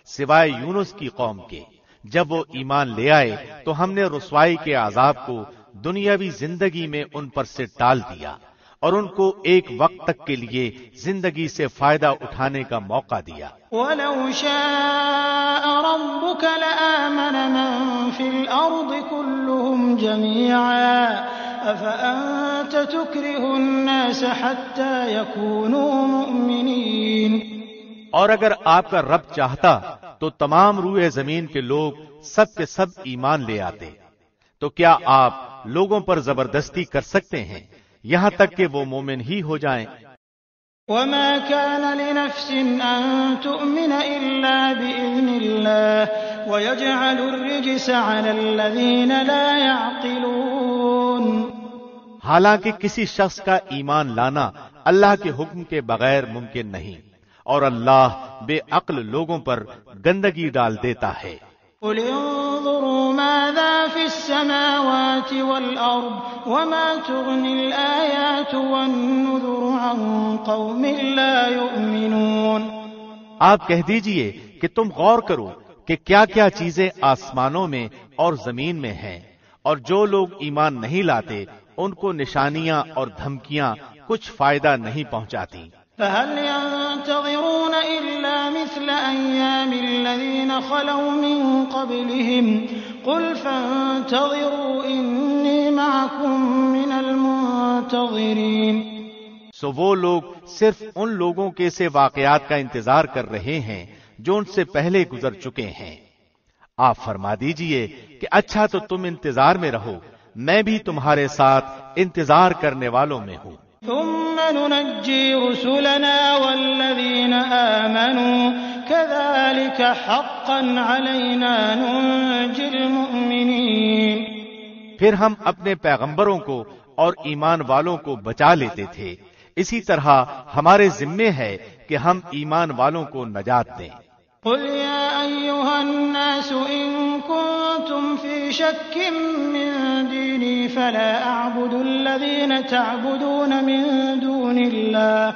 سوائے یونس کی قوم کے۔ جب وہ ایمان لے آئے تو ہم نے رسوائی کے عذاب کو دنیاوی زندگی میں ان پر سے ٹال دیا، اور ان کو ایک وقت تک کے لیے زندگی سے فائدہ اٹھانے کا موقع دیا۔ وَلَوْ شَاءَ رَبُّكَ لَآمَنَ مَن فِي الْأَرْضِ كُلُّهُمْ جَمِيعًا أَفَأَنتَ تُكْرِهُ النَّاسَ حَتَّى يَكُونُوا مُؤْمِنِينَ۔ اور اگر آپ کا رب چاہتا تو تمام روئے زمین کے لوگ سب کے سب ایمان لے آتے، تو کیا آپ لوگوں پر زبردستی کر سکتے ہیں یہاں تک کہ وہ مومن ہی ہو جائیں؟ وَمَا كَانَ لِنَفْسٍ أَن تُؤْمِنَ إِلَّا بِإِذْنِ اللَّهِ وَيَجْعَلُ الرِّجْسَ عَلَى الَّذِينَ لَا يَعْقِلُونَ۔ حالانکہ کسی شخص کا ایمان لانا اللہ کے حکم کے بغیر ممکن نہیں، اور اللہ بے عقل لوگوں پر گندگی ڈال دیتا ہے۔ قُلِ انظُرُوا مَاذَا فِي السَّمَاوَاتِ وَالْأَرْضِ وَمَا تُغْنِي الْآيَاتُ وَالنُّذُرُ عَن قَوْمٍ لَّا يُؤْمِنُونَ۔ آپ کہہ دیجئے کہ تم غور کرو کہ کیا کیا چیزیں آسمانوں میں اور زمین میں ہیں، اور جو لوگ ایمان نہیں لاتے ان کو نشانیاں اور دھمکیاں کچھ فائدہ نہیں پہنچاتی۔ فَهَلْ يَنتَظِرُونَ إِلَّا مِثْلَ أَيَّامِ الَّذِينَ خَلَوْا مِن قَبْلِهِمْ قُلْ فَانتَظِرُوا إِنِّي مَعَكُم مِّنَ الْمُنتَظِرِينَ۔ سو وہ لوگ صرف ان لوگوں کے سے واقعات کا انتظار کر رہے ہیں جو ان سے پہلے گزر چکے ہیں۔ آپ فرما دیجئے کہ اچھا تو تم انتظار میں رہو، میں بھی تمہارے ساتھ انتظار کرنے والوں میں ہوں۔ ثم ننجي رسلنا والذين آمنوا كذلك حقا علينا ننجي المؤمنين۔ پھر ہم اپنے پیغمبروں کو اور ایمان والوں کو بچا لیتے تھے، اسی طرح ہمارے ذمے ہے کہ ہم ایمان والوں کو نجات دیں۔ قل يا أيها الناس إن كنتم في شك من ديني فلا أعبد الذين تعبدون من دون الله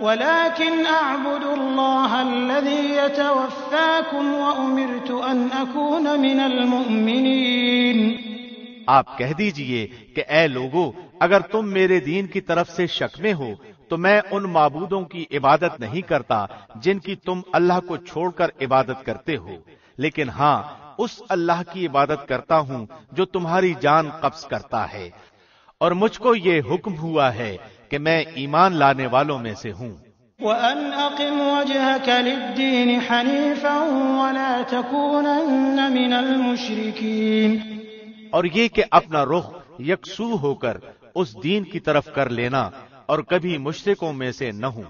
ولكن أعبد الله الذي يتوفاكم وأمرت أن أكون من المؤمنين۔ آپ کہہ دیجئے کہ اے لوگو، اگر تم میرے دین کی طرف سے شک میں ہو تو میں ان معبودوں کی عبادت نہیں کرتا جن کی تم اللہ کو چھوڑ کر عبادت کرتے ہو، لیکن ہاں اس اللہ کی عبادت کرتا ہوں جو تمہاری جان قبض کرتا ہے، اور مجھ کو یہ حکم ہوا ہے کہ میں ایمان لانے والوں میں سے ہوں۔ وَأَنْ أَقِمْ وَجْهَكَ لِلدِّينِ حَنِيفًا وَلَا تَكُونَنَّ مِنَ الْمُشْرِكِينَ، اور یہ کہ اپنا رخ یکسو ہو کر اس دین کی طرف کر لینا اور کبھی مشرکوں میں سے نہ ہوں۔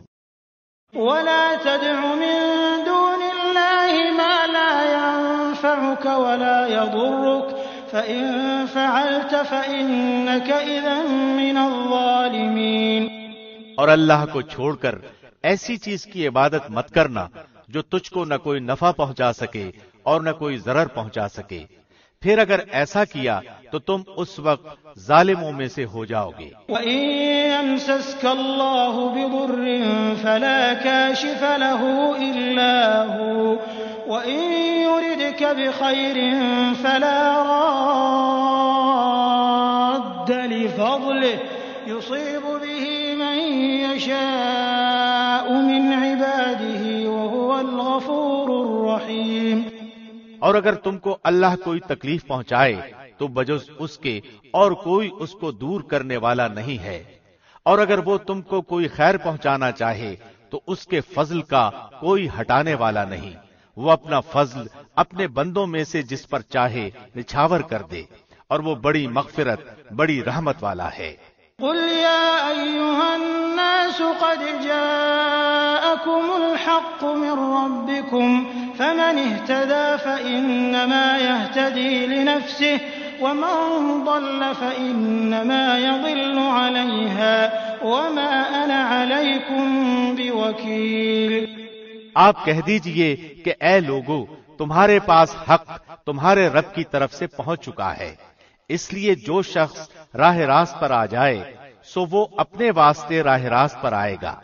وَلَا تَدْعُ مِن دُونِ اللَّهِ مَا لَا يَنفَعُكَ وَلَا يَضُرُّكَ فَإِن فَعَلْتَ فَإِنَّكَ إِذًا مِّنَ الظَّالِمِينَ، اور اللہ کو چھوڑ کر ایسی چیز کی عبادت مت کرنا جو تجھ کو نہ کوئی نفع پہنچا سکے اور نہ کوئی ضرر پہنچا سکے، پھر اگر ایسا کیا تو تم اس وقت ظالموں میں سے ہو جاؤ گے۔ وَإِن يَمْسَسْكَ اللَّهُ بِضُرٍّ فَلَا كَاشِفَ لَهُ إِلَّا هُوَ وَإِن يُرِدْكَ بِخَيْرٍ فَلَا رَادَّ لِفَضْلِهِ يُصِيبُ بِهِ مَن يَشَاءُ مِنْ عِبَادِهِ وَهُوَ الْغَفُورُ الرَّحِيمُ، اور اگر تم کو اللہ کوئی تکلیف پہنچائے تو بجز اس کے اور کوئی اس کو دور کرنے والا نہیں ہے، اور اگر وہ تم کو کوئی خیر پہنچانا چاہے تو اس کے فضل کا کوئی ہٹانے والا نہیں، وہ اپنا فضل اپنے بندوں میں سے جس پر چاہے نچھاور کر دے، اور وہ بڑی مغفرت بڑی رحمت والا ہے۔ قل يا أيها الناس قد جاءكم الحق من ربكم فمن اهتدى فإنما يهتدي لنفسه ومن ضل فإنما يضل عليها وما أنا عليكم بوكيل۔ آپ کہہ دیجئے کہ اے لوگو، تمہارے پاس حق تمہارے رب کی طرف سے پہنچ چکا ہے، اس لیے جو شخص راہ راست پر آ جائے سو وہ اپنے واسطے راہ راست پر آئے گا،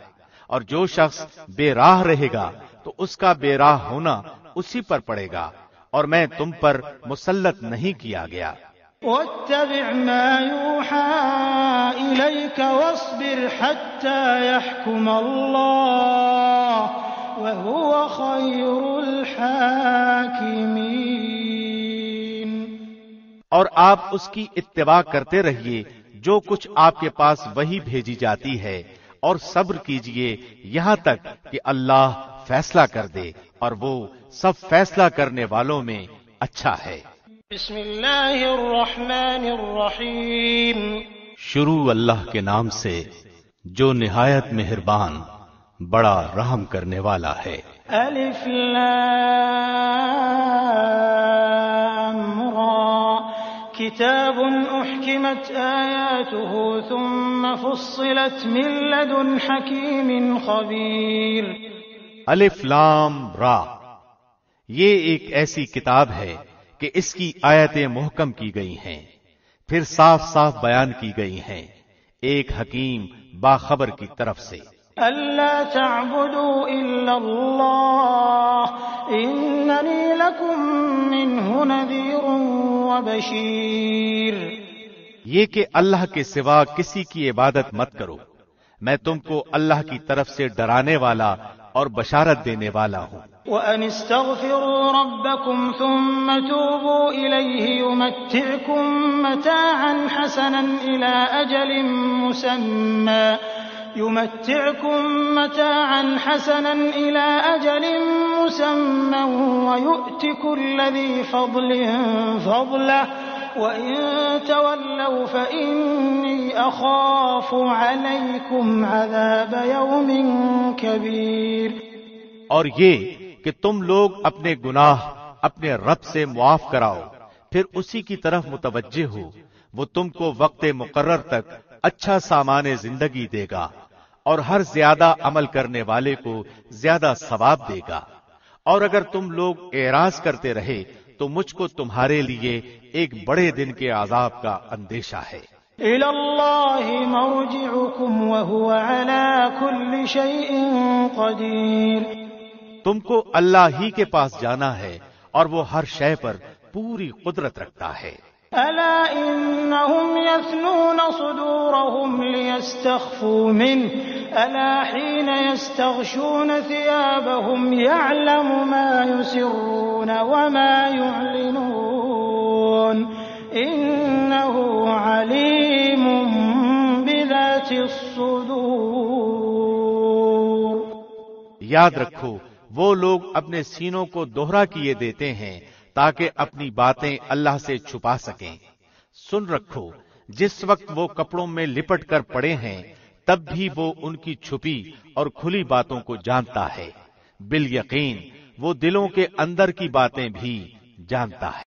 اور جو شخص بے راہ رہے گا تو اس کا بے راہ ہونا اسی پر پڑے گا، اور میں تم پر مسلط نہیں کیا گیا۔ واتبع ما يوحى إليك واصبر حتى يحكم الله وهو خير الحاكمين۔ اور آپ اس کی اتباع کرتے رہیے جو کچھ آپ کے پاس وہی بھیجی جاتی ہے، اور صبر کیجئے یہاں تک کہ اللہ فیصلہ کر دے، اور وہ سب فیصلہ کرنے والوں میں اچھا ہے۔ بسم اللہ الرحمن الرحیم، شروع اللہ کے نام سے جو نہایت مہربان بڑا رحم کرنے والا ہے۔ الف لام را کتاب احکمت آیاته ثم فصلت من لدن حکیم خبیر۔ الف لام را، یہ ایک ایسی کتاب ہے کہ اس کی آیتیں محکم کی گئی ہیں، پھر صاف صاف بیان کی گئی ہیں ایک حکیم باخبر کی طرف سے۔ أَلَّا تَعْبُدُوا إِلَّا اللَّهَ إِنَّنِي لَكُمْ مِنْهُ نَذِيرٌ وَبَشِيرٌ، یہ کہ اللہ کے سوا کسی کی عبادت مت کرو، میں تم کو اللہ کی طرف سے ڈرانے والا اور بشارت دینے والا ہوں۔ وَأَنِ اسْتَغْفِرُوا رَبَّكُمْ ثُمَّ تُوبُوا إِلَيْهِ يُمَتِّعْكُم مَّتَاعًا حَسَنًا إِلَىٰ أَجَلٍ مُّسَمًّى وَيُؤْتِ كُلَّ ذِي فَضْلٍ فَضْلَهُ وَإِن تَوَلَّوْا فَإِنِّي أَخَافُ عَلَيْكُمْ عَذَابَ يَوْمٍ كَبِيرٍ۔ اور یہ کہ تم لوگ اپنے گناہ اپنے رب سے معاف کراؤ، پھر اسی کی طرف متوجہ ہو، وہ تم کو وقت مقرر تک اچھا سامان زندگی دے گا، اور ہر زیادہ عمل کرنے والے کو زیادہ ثواب دے گا، اور اگر تم لوگ اعراض کرتے رہے تو مجھ کو تمہارے لیے ایک بڑے دن کے عذاب کا اندیشہ ہے۔ إِلَى اللَّهِ مَرْجِعُكُمْ وَهُوَ عَلَى كُلِّ شَيْءٍ قَدِيرٌ۔ تم کو اللہ ہی کے پاس جانا ہے اور وہ ہر شے پر پوری قدرت رکھتا ہے۔ أَلَا إِنَّهُمْ يَثْنُونَ صُدُورَهُمْ لِيَسْتَخْفُوا مِنْهُ أَلَا حِينَ يَسْتَغْشُونَ ثِيَابَهُمْ يَعْلَمُ مَا يُسِرُّونَ وَمَا يُعْلِنُونَ إِنَّهُ عَلِيمٌ بِذَاتِ الصُّدُورِ۔ یاد رکھو وہ لوگ اپنے سینوں کو دوہرا کیے دیتے ہیں تاکہ اپنی باتیں اللہ سے چھپا سکیں۔ سن رکھو جس وقت وہ کپڑوں میں لپٹ کر پڑے ہیں تب بھی وہ ان کی چھپی اور کھلی باتوں کو جانتا ہے، بالیقین وہ دلوں کے اندر کی باتیں بھی جانتا ہے۔